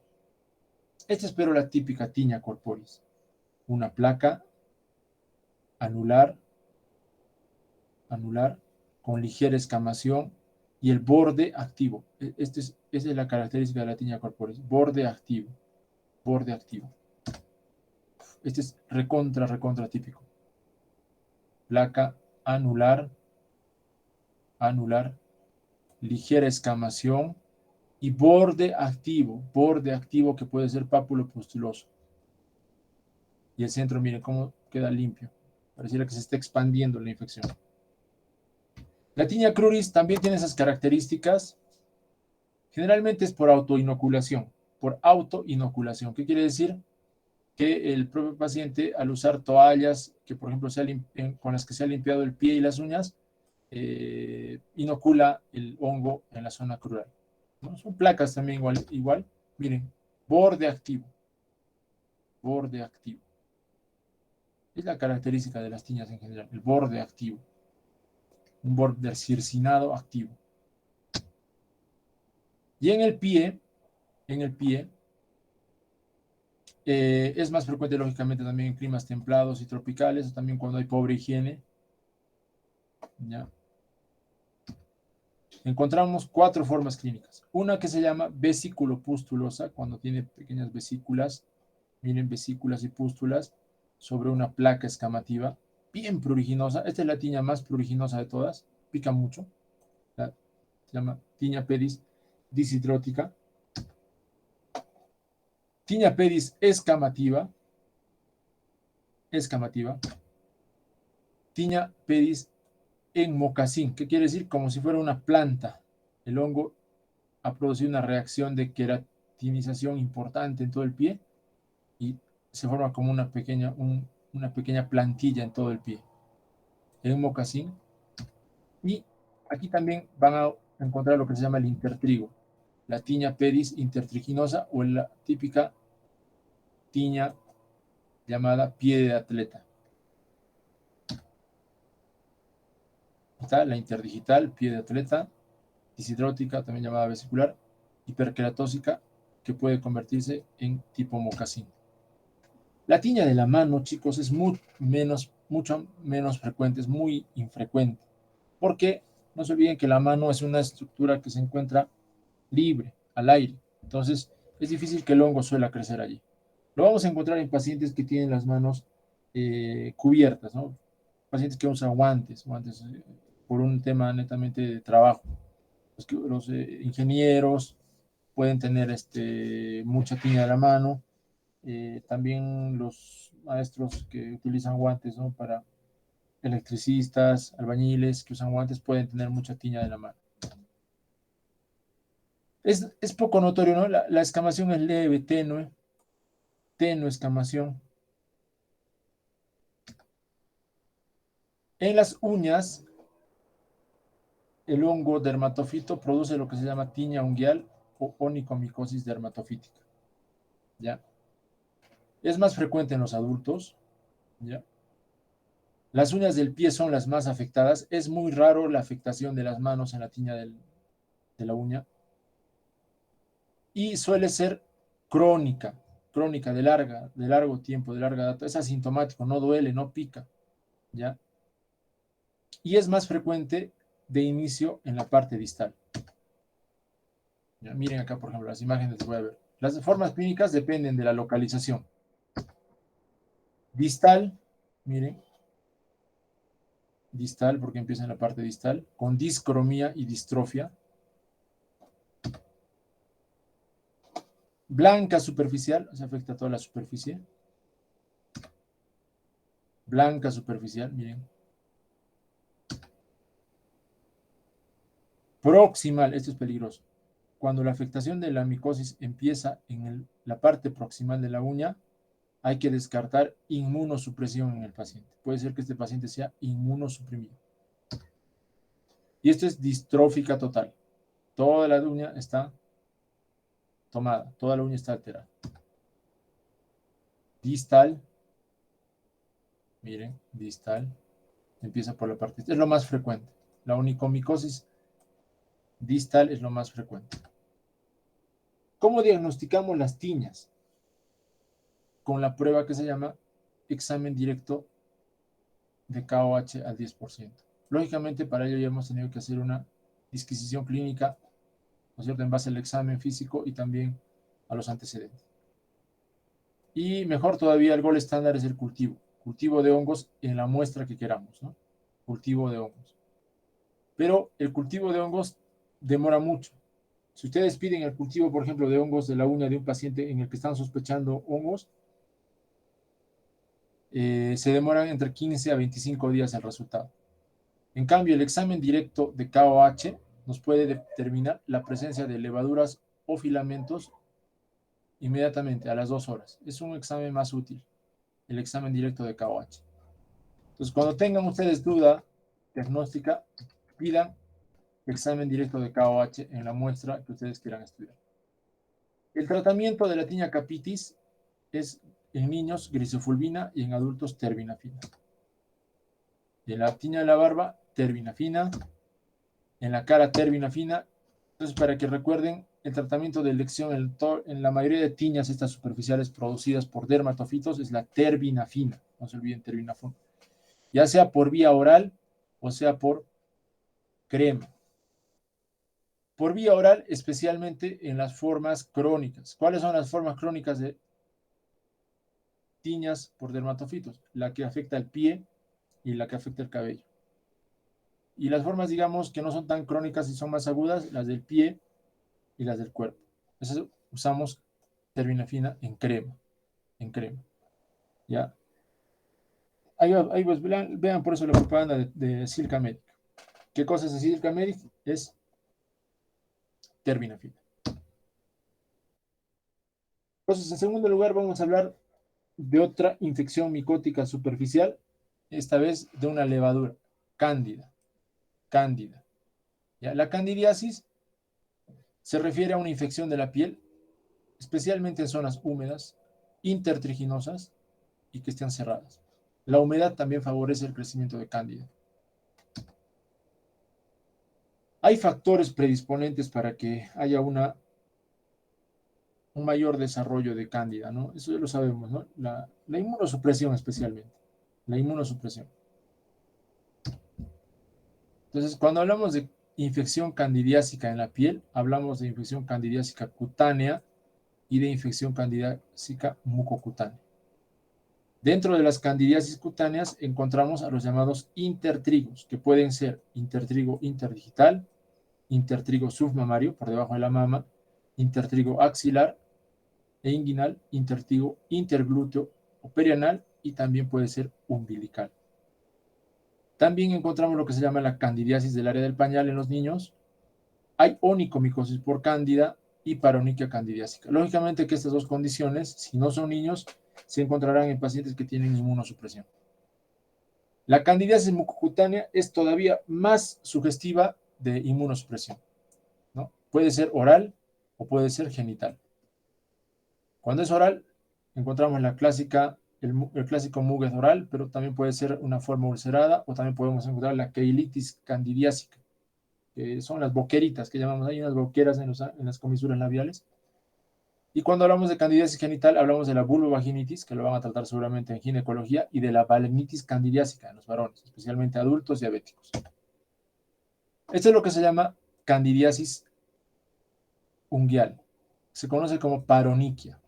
Esta es pero la típica tiña corporis. Una placa anular, con ligera escamación y el borde activo. Esa es la característica de la tiña corporis. Borde activo. Este es recontra típico. Placa anular, ligera escamación y borde activo que puede ser pápulo-pustuloso. Y el centro, miren cómo queda limpio. Pareciera que se está expandiendo la infección. La tiña cruris también tiene esas características. Generalmente es por autoinoculación. ¿Qué quiere decir? Que el propio paciente, al usar toallas que, por ejemplo, con las que se ha limpiado el pie y las uñas, inocula el hongo en la zona crural, ¿no? Son placas también igual. Miren, borde activo. Es la característica de las tiñas en general, el borde activo. Un borde circinado activo. Y en el pie, es más frecuente, lógicamente, también en climas templados y tropicales, o también cuando hay pobre higiene. ¿Ya? Encontramos 4 formas clínicas. Una que se llama vesículo-pustulosa, cuando tiene pequeñas vesículas, miren, vesículas y pústulas, sobre una placa escamativa, bien pruriginosa. Esta es la tiña más pruriginosa de todas, pica mucho. Se llama tiña pedis disidrótica. Tiña pedis escamativa. Tiña pedis en mocasín. ¿Qué quiere decir? Como si fuera una planta. El hongo ha producido una reacción de queratinización importante en todo el pie y se forma como una pequeña plantilla en todo el pie. En mocasín. Y aquí también van a encontrar lo que se llama el intertrigo. La tiña pedis intertriginosa o la típica tiña llamada pie de atleta. Está la interdigital, pie de atleta, disidrótica, también llamada vesicular, hiperqueratósica, que puede convertirse en tipo mocasín. La tiña de la mano, chicos, es mucho menos frecuente, es muy infrecuente, porque no se olviden que la mano es una estructura que se encuentra libre, al aire. Entonces, es difícil que el hongo suela crecer allí. Lo vamos a encontrar en pacientes que tienen las manos cubiertas, ¿no? Pacientes que usan guantes por un tema netamente de trabajo. Los ingenieros pueden tener mucha tiña de la mano. También los maestros que utilizan guantes, ¿no? Para electricistas, albañiles que usan guantes pueden tener mucha tiña de la mano. Es poco notorio, ¿no? La escamación es leve, tenue escamación. En las uñas, el hongo dermatofito produce lo que se llama tiña unguial o onicomicosis dermatofítica. ¿Ya? Es más frecuente en los adultos. ¿Ya? Las uñas del pie son las más afectadas. Es muy raro la afectación de las manos en la tiña de la uña. Y suele ser crónica, de largo tiempo, de larga data. Es asintomático, no duele, no pica. ¿Ya? Y es más frecuente de inicio en la parte distal. Ya, miren acá, por ejemplo, las imágenes les voy a ver. Las formas clínicas dependen de la localización. Distal, miren. Distal, porque empieza en la parte distal, con discromía y distrofia. Blanca superficial, se afecta a toda la superficie. Blanca superficial, miren. Proximal, esto es peligroso. Cuando la afectación de la micosis empieza en la parte proximal de la uña, hay que descartar inmunosupresión en el paciente. Puede ser que este paciente sea inmunosuprimido. Y esto es distrófica total. Toda la uña está tomada, toda la uña está alterada. Distal, miren, distal, empieza por la parte, es lo más frecuente. La onicomicosis distal es lo más frecuente. ¿Cómo diagnosticamos las tiñas? Con la prueba que se llama examen directo de KOH al 10%. Lógicamente, para ello ya hemos tenido que hacer una disquisición clínica, ¿no es cierto?, en base al examen físico y también a los antecedentes. Y mejor todavía, el gol estándar es el cultivo de hongos en la muestra que queramos, ¿no? Cultivo de hongos. Pero el cultivo de hongos demora mucho. Si ustedes piden el cultivo, por ejemplo, de hongos de la uña de un paciente en el que están sospechando hongos, se demoran entre 15 a 25 días el resultado. En cambio, el examen directo de KOH nos puede determinar la presencia de levaduras o filamentos inmediatamente, a las 2 horas. Es un examen más útil, el examen directo de KOH. Entonces, cuando tengan ustedes duda diagnóstica, pidan examen directo de KOH en la muestra que ustedes quieran estudiar. El tratamiento de la tinea capitis es en niños grisofulvina y en adultos terbinafina. De la tinea de la barba, terbinafina. En la cara, terbinafina. Entonces, para que recuerden, el tratamiento de elección en la mayoría de tiñas estas superficiales producidas por dermatofitos es la terbinafina. No se olviden, terbinafina. Ya sea por vía oral o sea por crema. Por vía oral, especialmente en las formas crónicas. ¿Cuáles son las formas crónicas de tiñas por dermatofitos? La que afecta al pie y la que afecta el cabello. Y las formas, digamos, que no son tan crónicas y son más agudas, las del pie y las del cuerpo. Entonces usamos terbinafina en crema. ¿Ya? Ahí pues, vean por eso la propaganda de Silca Medic. ¿Qué cosa es Silca Medic? Es terbinafina. Entonces, en segundo lugar, vamos a hablar de otra infección micótica superficial, esta vez de una levadura, cándida. ¿Ya? La candidiasis se refiere a una infección de la piel, especialmente en zonas húmedas, intertriginosas y que estén cerradas. La humedad también favorece el crecimiento de cándida. Hay factores predisponentes para que haya un mayor desarrollo de cándida, ¿no? Eso ya lo sabemos, ¿no? La inmunosupresión especialmente. La inmunosupresión. Entonces, cuando hablamos de infección candidiásica en la piel, hablamos de infección candidiásica cutánea y de infección candidiásica mucocutánea. Dentro de las candidiasis cutáneas encontramos a los llamados intertrigos, que pueden ser intertrigo interdigital, intertrigo submamario, por debajo de la mama, intertrigo axilar e inguinal, intertrigo interglúteo o perianal y también puede ser umbilical. También encontramos lo que se llama la candidiasis del área del pañal en los niños. Hay onicomicosis por cándida y paroniquia candidiásica. Lógicamente que estas dos condiciones, si no son niños, se encontrarán en pacientes que tienen inmunosupresión. La candidiasis mucocutánea es todavía más sugestiva de inmunosupresión, ¿no? Puede ser oral o puede ser genital. Cuando es oral, encontramos la clásica, el clásico muguez oral, pero también puede ser una forma ulcerada o también podemos encontrar la cheilitis candidiásica, que son las boqueritas que llamamos, hay unas boqueras en las comisuras labiales. Y cuando hablamos de candidiasis genital, hablamos de la vulvovaginitis, que lo van a tratar seguramente en ginecología, y de la balanitis candidiásica en los varones, especialmente adultos diabéticos. Esto es lo que se llama candidiasis unguial. Se conoce como paroniquia.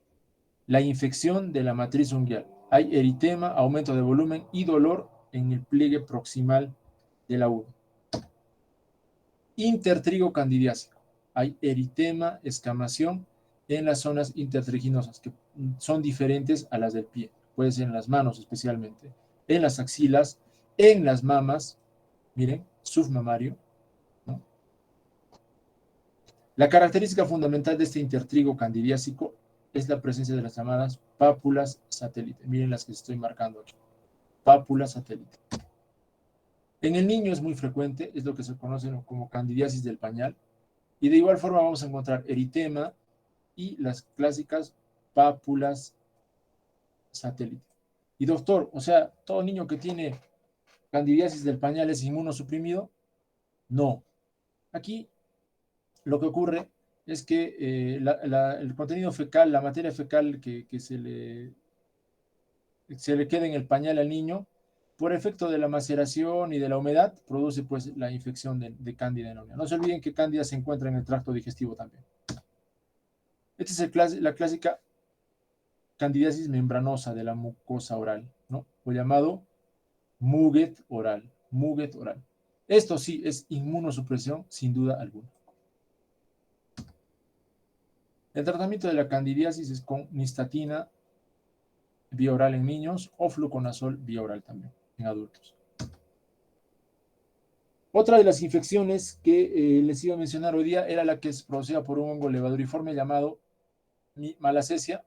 La infección de la matriz unguial. Hay eritema, aumento de volumen y dolor en el pliegue proximal de la uña. Intertrigo candidiásico. Hay eritema, escamación en las zonas intertriginosas, que son diferentes a las del pie. Puede ser en las manos especialmente, en las axilas, en las mamas, miren, submamario, ¿no? La característica fundamental de este intertrigo candidiásico es la presencia de las llamadas pápulas satélite. Miren las que estoy marcando aquí. Pápulas satélite. En el niño es muy frecuente, es lo que se conoce como candidiasis del pañal. Y de igual forma vamos a encontrar eritema y las clásicas pápulas satélite. Y doctor, o sea, ¿todo niño que tiene candidiasis del pañal es inmunosuprimido? No. Aquí lo que ocurre es que el contenido fecal, la materia fecal que se le queda en el pañal al niño, por efecto de la maceración y de la humedad, produce pues la infección de Cándida en orina. No se olviden que Cándida se encuentra en el tracto digestivo también. Esta es la clásica candidiasis membranosa de la mucosa oral, ¿no? O llamado Muget oral. Muget oral. Esto sí es inmunosupresión, sin duda alguna. El tratamiento de la candidiasis es con nistatina vía oral en niños o fluconazol vía oral también en adultos. Otra de las infecciones que les iba a mencionar hoy día era la que es producida por un hongo levaduriforme llamado Malassezia.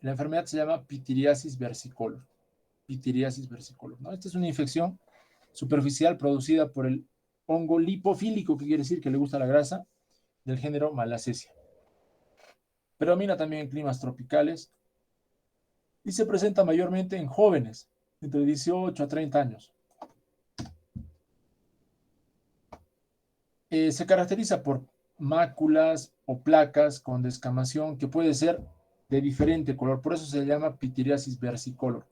La enfermedad se llama pitiriasis versicolor. Pitiriasis versicolor, ¿no? Esta es una infección superficial producida por el hongo lipofílico, que quiere decir que le gusta la grasa, del género Malassezia. Predomina también en climas tropicales y se presenta mayormente en jóvenes, entre 18 a 30 años. Se caracteriza por máculas o placas con descamación que puede ser de diferente color, por eso se llama pitiriasis versicolor.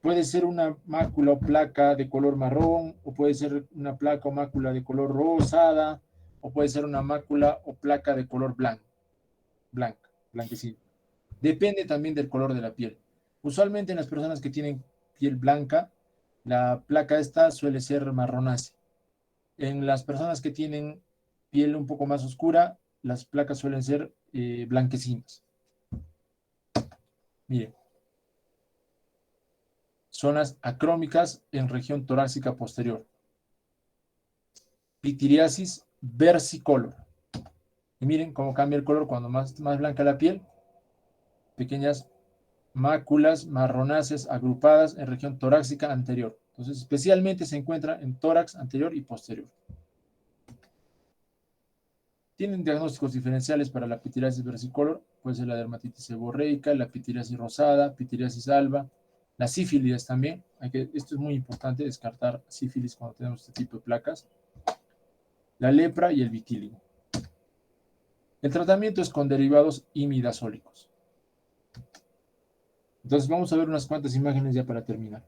Puede ser una mácula o placa de color marrón, o puede ser una placa o mácula de color rosada, o puede ser una mácula o placa de color blanquecino. Depende también del color de la piel. Usualmente en las personas que tienen piel blanca, la placa esta suele ser marronácea. En las personas que tienen piel un poco más oscura, las placas suelen ser blanquecinas. Miren. Zonas acrómicas en región torácica posterior. Pitiriasis versicolor. Y miren cómo cambia el color cuando más blanca la piel. Pequeñas máculas marronáceas agrupadas en región torácica anterior. Entonces, especialmente se encuentra en tórax anterior y posterior. Tienen diagnósticos diferenciales para la pitiriasis versicolor. Puede ser la dermatitis seborreica, la pitiriasis rosada, pitiriasis alba, la sífilis también. Esto es muy importante, descartar sífilis cuando tenemos este tipo de placas. La lepra y el vitíligo. El tratamiento es con derivados imidazólicos. Entonces vamos a ver unas cuantas imágenes ya para terminar.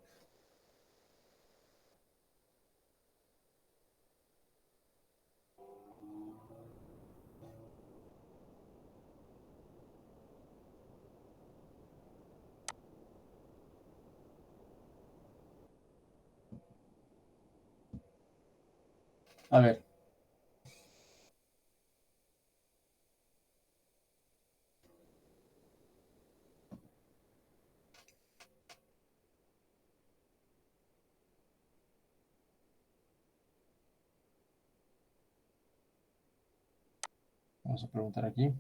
A ver. Vamos a preguntar aquí.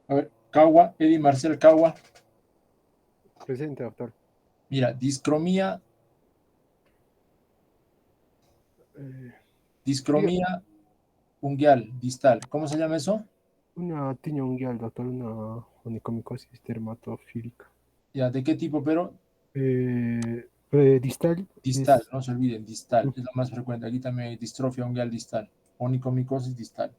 A ver, Cagua, Eddie Marcel Cagua. Presente, doctor. Mira, discromía unguial, distal. ¿Cómo se llama eso? Una tiña unguial, doctor, una onicomicosis dermatofílica. Ya, ¿de qué tipo, pero? Distal. Distal, es- no se olviden, distal, es lo más frecuente. Aquí también hay distrofia ungueal distal, onicomicosis distal.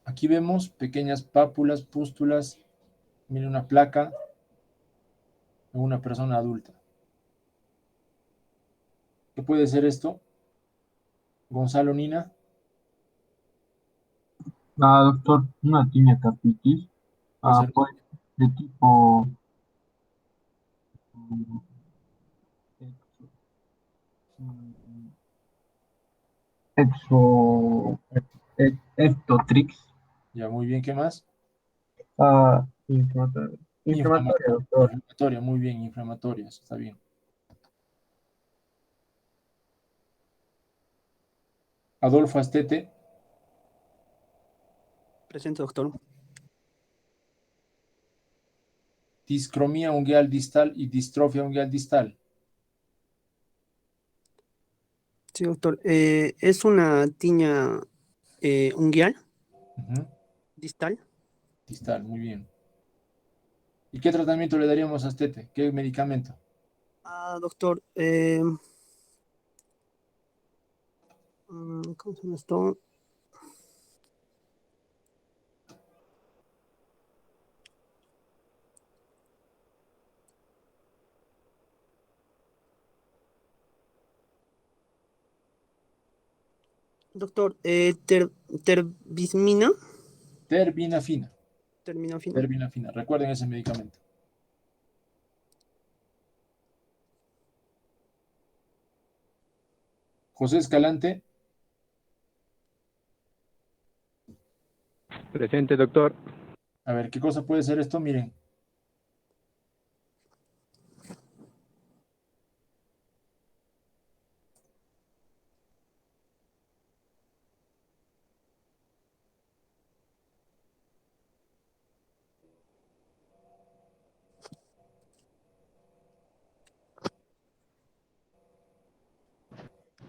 Aquí vemos pequeñas pápulas, pústulas. Miren una placa en una persona adulta. ¿Qué puede ser esto? Gonzalo, Nina. Doctor, una tiña capitis, Puede ser pues, de tipo mm, mm, exo, ectotrix, ya muy bien. ¿Qué más? inflamatoria, inflamatoria, Inflamatoria, doctor. inflamatoria, muy bien, inflamatoria, eso está bien. Adolfo Astete, Presente, doctor. discromía ungueal distal y distrofia ungueal distal. Sí, doctor. Es una tiña unguial Ujú, distal. distal, muy bien. ¿Y qué tratamiento le daríamos a Astete? ¿Qué medicamento? Doctor, ¿cómo se llama esto? Doctor, terbismina. Terbinafina. Terminafina. Terbinafina. Recuerden ese medicamento. José Escalante, Presente, doctor. a ver, ¿qué cosa puede ser esto? Miren,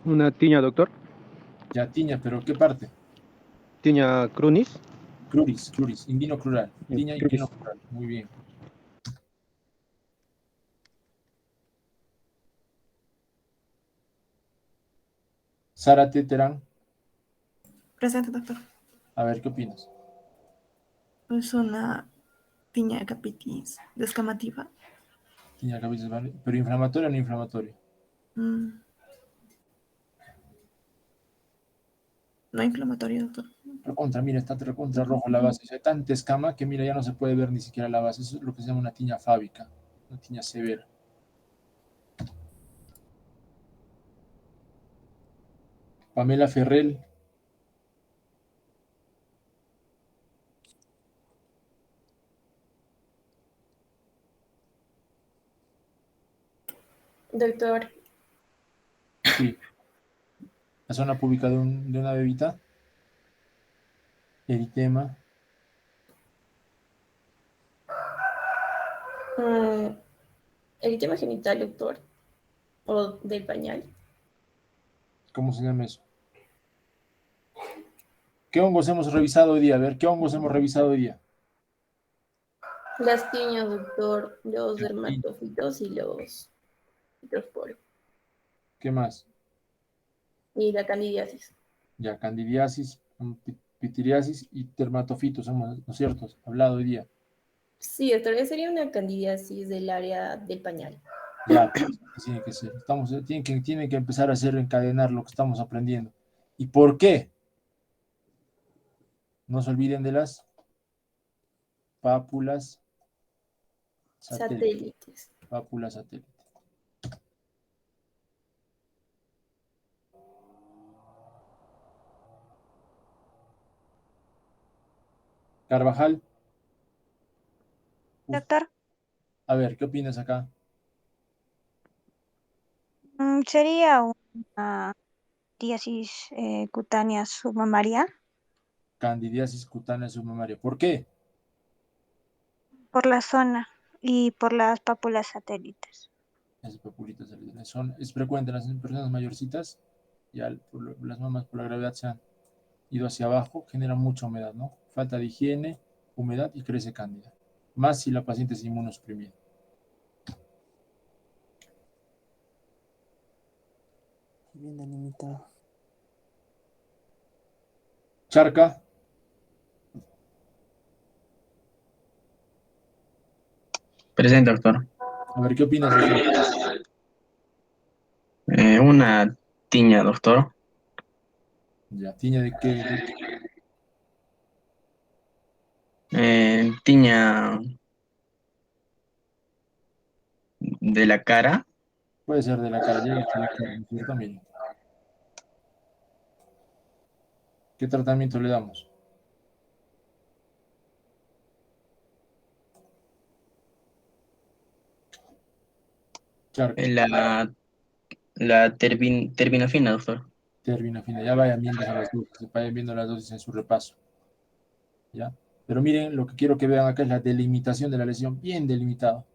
Una tiña, doctor. ya tiña, pero ¿qué parte? Tiña Crunis. Cruris, inguinocrural. Tiña Crunis. inguinocrural. Muy bien. Zárate Terán, Presente, doctor. a ver, ¿qué opinas? Es una tiña capitis descamativa. Tiña cabeza, ¿vale? Pero inflamatoria o no inflamatoria. Mm, no inflamatoria, doctor. Recontra, mira, está recontra rojo la base. Hay tanta escama que, mira, ya no se puede ver ni siquiera la base. Eso es lo que se llama una tiña fábica, una tiña severa. Pamela Ferrell, Doctor, sí. La zona pública de una bebita. Eritema. mm, el tema genital, doctor, o del pañal. ¿Cómo se llama eso? ¿Qué hongos hemos revisado hoy día? A ver, ¿qué hongos hemos revisado hoy día? Las tiñas, doctor, los Ya, y- dermatofitos y los microsporos. ¿Qué más? Y la candidiasis. Ya, candidiasis, pitiriasis y dermatofitos, hemos, ¿no es cierto? Hablado hoy día. Sí, doctor, esa sería una candidiasis del área del pañal. Ya, pues, tiene que ser. Tienen que empezar a hacer encadenar lo que estamos aprendiendo. ¿Y por qué? No se olviden de las pápulas satélites. Satélites. Pápulas satélites. Carvajal, Doctor, a ver, ¿qué opinas acá? sería una diasis cutánea submamaria Candidiasis cutánea submamaria. ¿Por qué? por la zona y por las pápulas satélites. Esas papulitas es frecuente en las personas mayorcitas. Ya las mamas por la gravedad se han ido hacia abajo, genera mucha humedad, ¿no? Falta de higiene, humedad y crece cándida. más si la paciente es inmunosuprimida. Bien delimitado. Charca. Presente, doctor. A ver, ¿qué opinas de eso? Una tiña, doctor. Ya, ¿tiña de qué? Tiña de la cara. Puede ser de la cara, llega hasta la cara, ¿no es cierto? Miren. ¿Qué tratamiento le damos? Charca. La terbinafina, doctor. Terbinafina, ya vayan viendo las dosis, vayan viendo las dosis en su repaso. ¿Ya? Pero miren, lo que quiero que vean acá es la delimitación de la lesión, bien delimitado,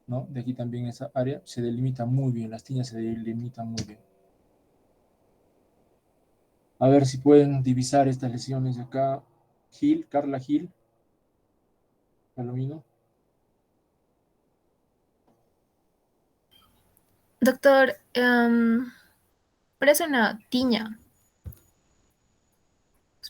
¿no? De aquí también esa área se delimita muy bien, las tiñas se delimitan muy bien. A ver si pueden divisar estas lesiones de acá. Carla Gil. Palomino. Doctor, parece una tiña.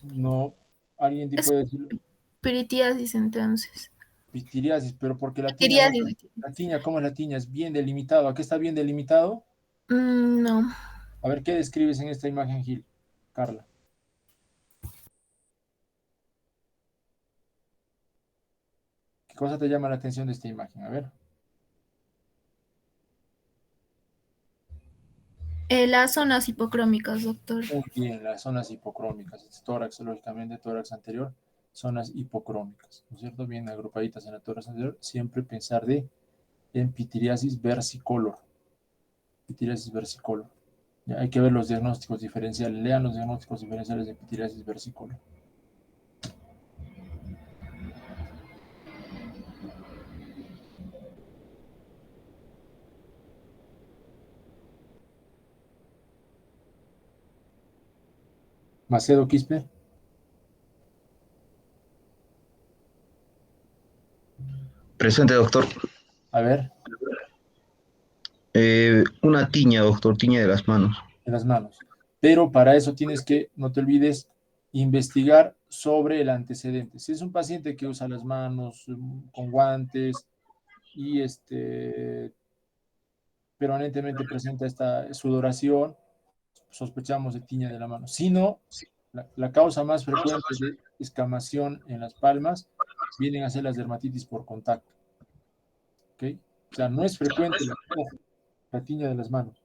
No, alguien te Es puede decir piritiasis entonces. pitiriasis, pero porque la tiña, Pitiriasis. la tiña, ¿cómo es la tiña? Es bien delimitado. ¿Aquí está bien delimitado? No. A ver, ¿qué describes en esta imagen, Gil? Carla. ¿Qué cosa te llama la atención de esta imagen? A ver. Las zonas hipocrómicas, doctor. Muy bien, las zonas hipocrómicas. Este tórax, lógicamente, tórax anterior, zonas hipocrómicas, ¿no es cierto? Bien agrupaditas en el tórax anterior. Siempre pensar en pitiriasis versicolor. Pitiriasis versicolor. Ya, hay que ver los diagnósticos diferenciales. Lean los diagnósticos diferenciales de pitiriasis versicolor. Macedo Quispe. Presente, doctor. A ver. Una tiña, doctor, tiña de las manos. De las manos. Pero para eso tienes que, no te olvides, investigar sobre el antecedente. Si es un paciente que usa las manos con guantes y permanentemente presenta esta sudoración, sospechamos de tiña de la mano. Si no, la causa más frecuente de escamación en las palmas vienen a ser las dermatitis por contacto. ¿Ok? O sea, no es frecuente la tiña de las manos.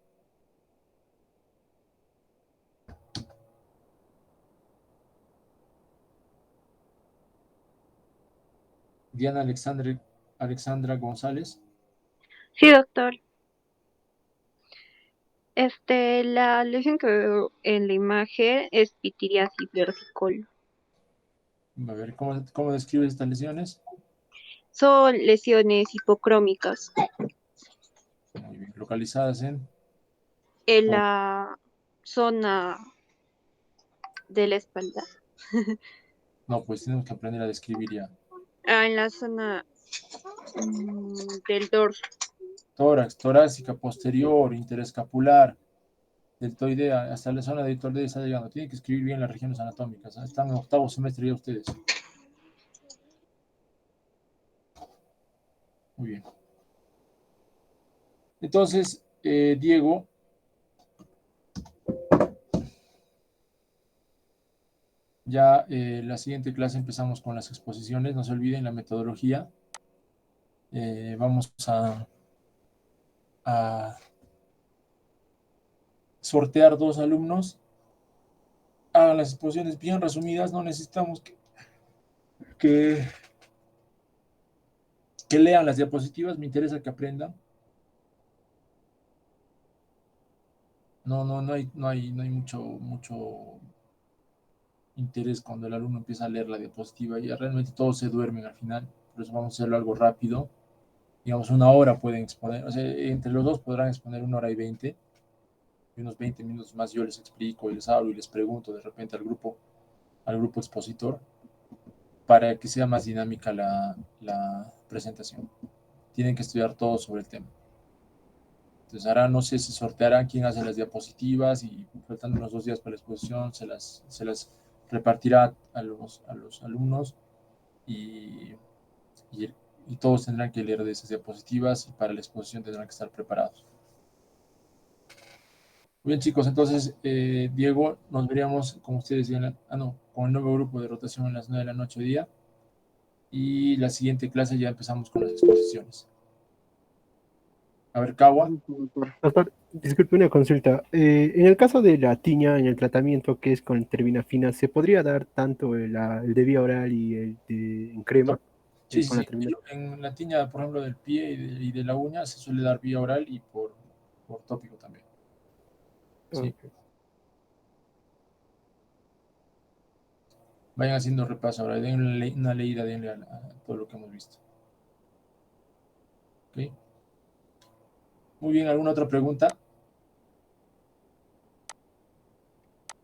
Diana Alexandra González. Sí, doctor. La lesión que veo en la imagen es pitiriasis versicolor. A ver, ¿cómo describes estas lesiones? Son lesiones hipocrómicas Muy bien. Localizadas en la zona de la espalda. No, pues tenemos que aprender a describir ya. En la zona del dorso. Tórax, torácica, posterior, interescapular, deltoidea, hasta la zona deltoidea está llegando. Tienen que escribir bien las regiones anatómicas. Están en octavo semestre ya ustedes. Muy bien. Entonces, Diego, ya la siguiente clase empezamos con las exposiciones. No se olviden la metodología. Vamos a sortear 2 alumnos. Hagan las exposiciones bien resumidas. No necesitamos que lean las diapositivas. Me interesa que aprendan. No hay mucho interés cuando el alumno empieza a leer la diapositiva y realmente todos se duermen al final. Por eso vamos a hacerlo algo rápido. Digamos, 1 hora pueden exponer, o sea, entre los dos podrán exponer 1 hora y 20. Y unos 20 minutos más yo les explico y les hablo y les pregunto de repente al grupo expositor. para que sea más dinámica la presentación. Tienen que estudiar todo sobre el tema. Entonces ahora no sé, se sorteará quién hace las diapositivas y faltando unos 2 días para la exposición se las repartirá a los alumnos y todos tendrán que leer de esas diapositivas y para la exposición tendrán que estar preparados. Muy bien, chicos, entonces, Diego, nos veríamos, como ustedes decían, con el nuevo grupo de rotación a las 9 de la noche hoy día. Y la siguiente clase ya empezamos con las exposiciones. A ver, Kawa. Doctor, disculpe una consulta. En el caso de la tiña en el tratamiento que es con terbinafina, ¿se podría dar tanto el de vía oral y el en crema? Sí, con la sí. terbinafina? En la tiña, por ejemplo, del pie y de la uña se suele dar vía oral y por tópico también. Sí. Ok. Vayan haciendo repaso ahora, denle una leída, denle a todo lo que hemos visto. ¿Ok? Muy bien, ¿alguna otra pregunta?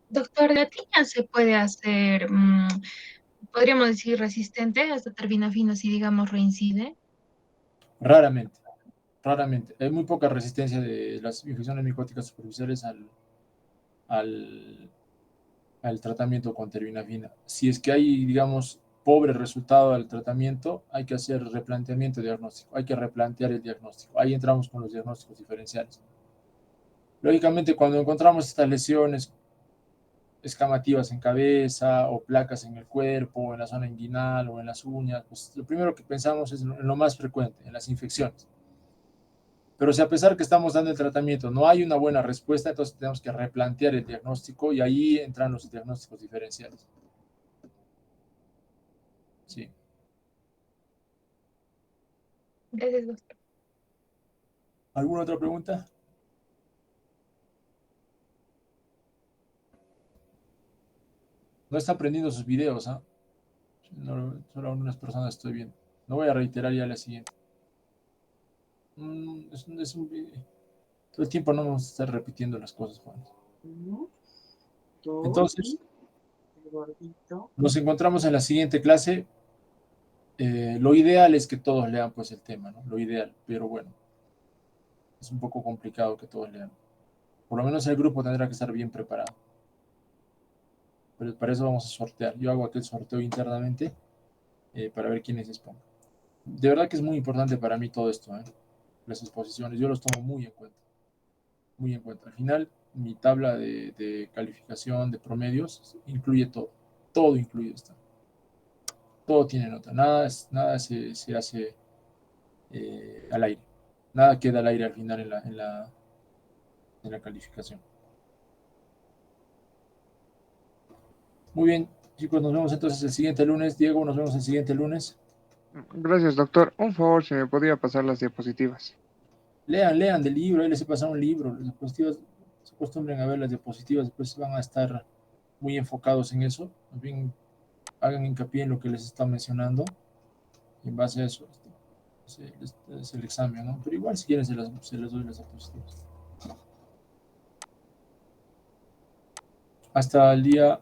Doctor, ¿la tiña se puede hacer, podríamos decir, resistente a esta terbinafina si, digamos, reincide? Raramente. Hay muy poca resistencia de las infecciones micóticas superficiales al tratamiento con terbinafina. Si es que hay, digamos, pobre resultado al tratamiento, hay que hacer replanteamiento diagnóstico, hay que replantear el diagnóstico. Ahí entramos con los diagnósticos diferenciales. Lógicamente, cuando encontramos estas lesiones escamativas en cabeza o placas en el cuerpo, o en la zona inguinal o en las uñas, pues lo primero que pensamos es en lo más frecuente, en las infecciones. Pero si a pesar que estamos dando el tratamiento no hay una buena respuesta, entonces tenemos que replantear el diagnóstico y ahí entran los diagnósticos diferenciales. Sí. Gracias, doctor. ¿Alguna otra pregunta? No está aprendiendo sus videos, ¿ah? No, solo algunas personas estoy viendo. No voy a reiterar ya la siguiente. Todo el tiempo no vamos a estar repitiendo las cosas, Juan. Entonces, nos encontramos en la siguiente clase. Lo ideal es que todos lean pues el tema, ¿no? Lo ideal, pero bueno, es un poco complicado que todos lean. Por lo menos el grupo tendrá que estar bien preparado. Pero para eso vamos a sortear. Yo hago aquel sorteo internamente para ver quiénes expongan. De verdad que es muy importante para mí todo esto, las exposiciones. Yo los tomo muy en cuenta. Muy en cuenta. Al final, mi tabla de calificación de promedios incluye todo. Todo incluye esto. Todo tiene nota. Nada se hace al aire. Nada queda al aire al final en la calificación. Muy bien, chicos, nos vemos entonces el siguiente lunes. Diego, nos vemos el siguiente lunes. Gracias, doctor. Un favor, si me podría pasar las diapositivas. Lean del libro, ahí les he pasado un libro. Las diapositivas, se acostumbren a ver las diapositivas, después van a estar muy enfocados en eso. Más bien, hagan hincapié en lo que les está mencionando. Y en base a eso, es el examen, ¿no? Pero igual, si quieren, se les doy las diapositivas. Hasta el día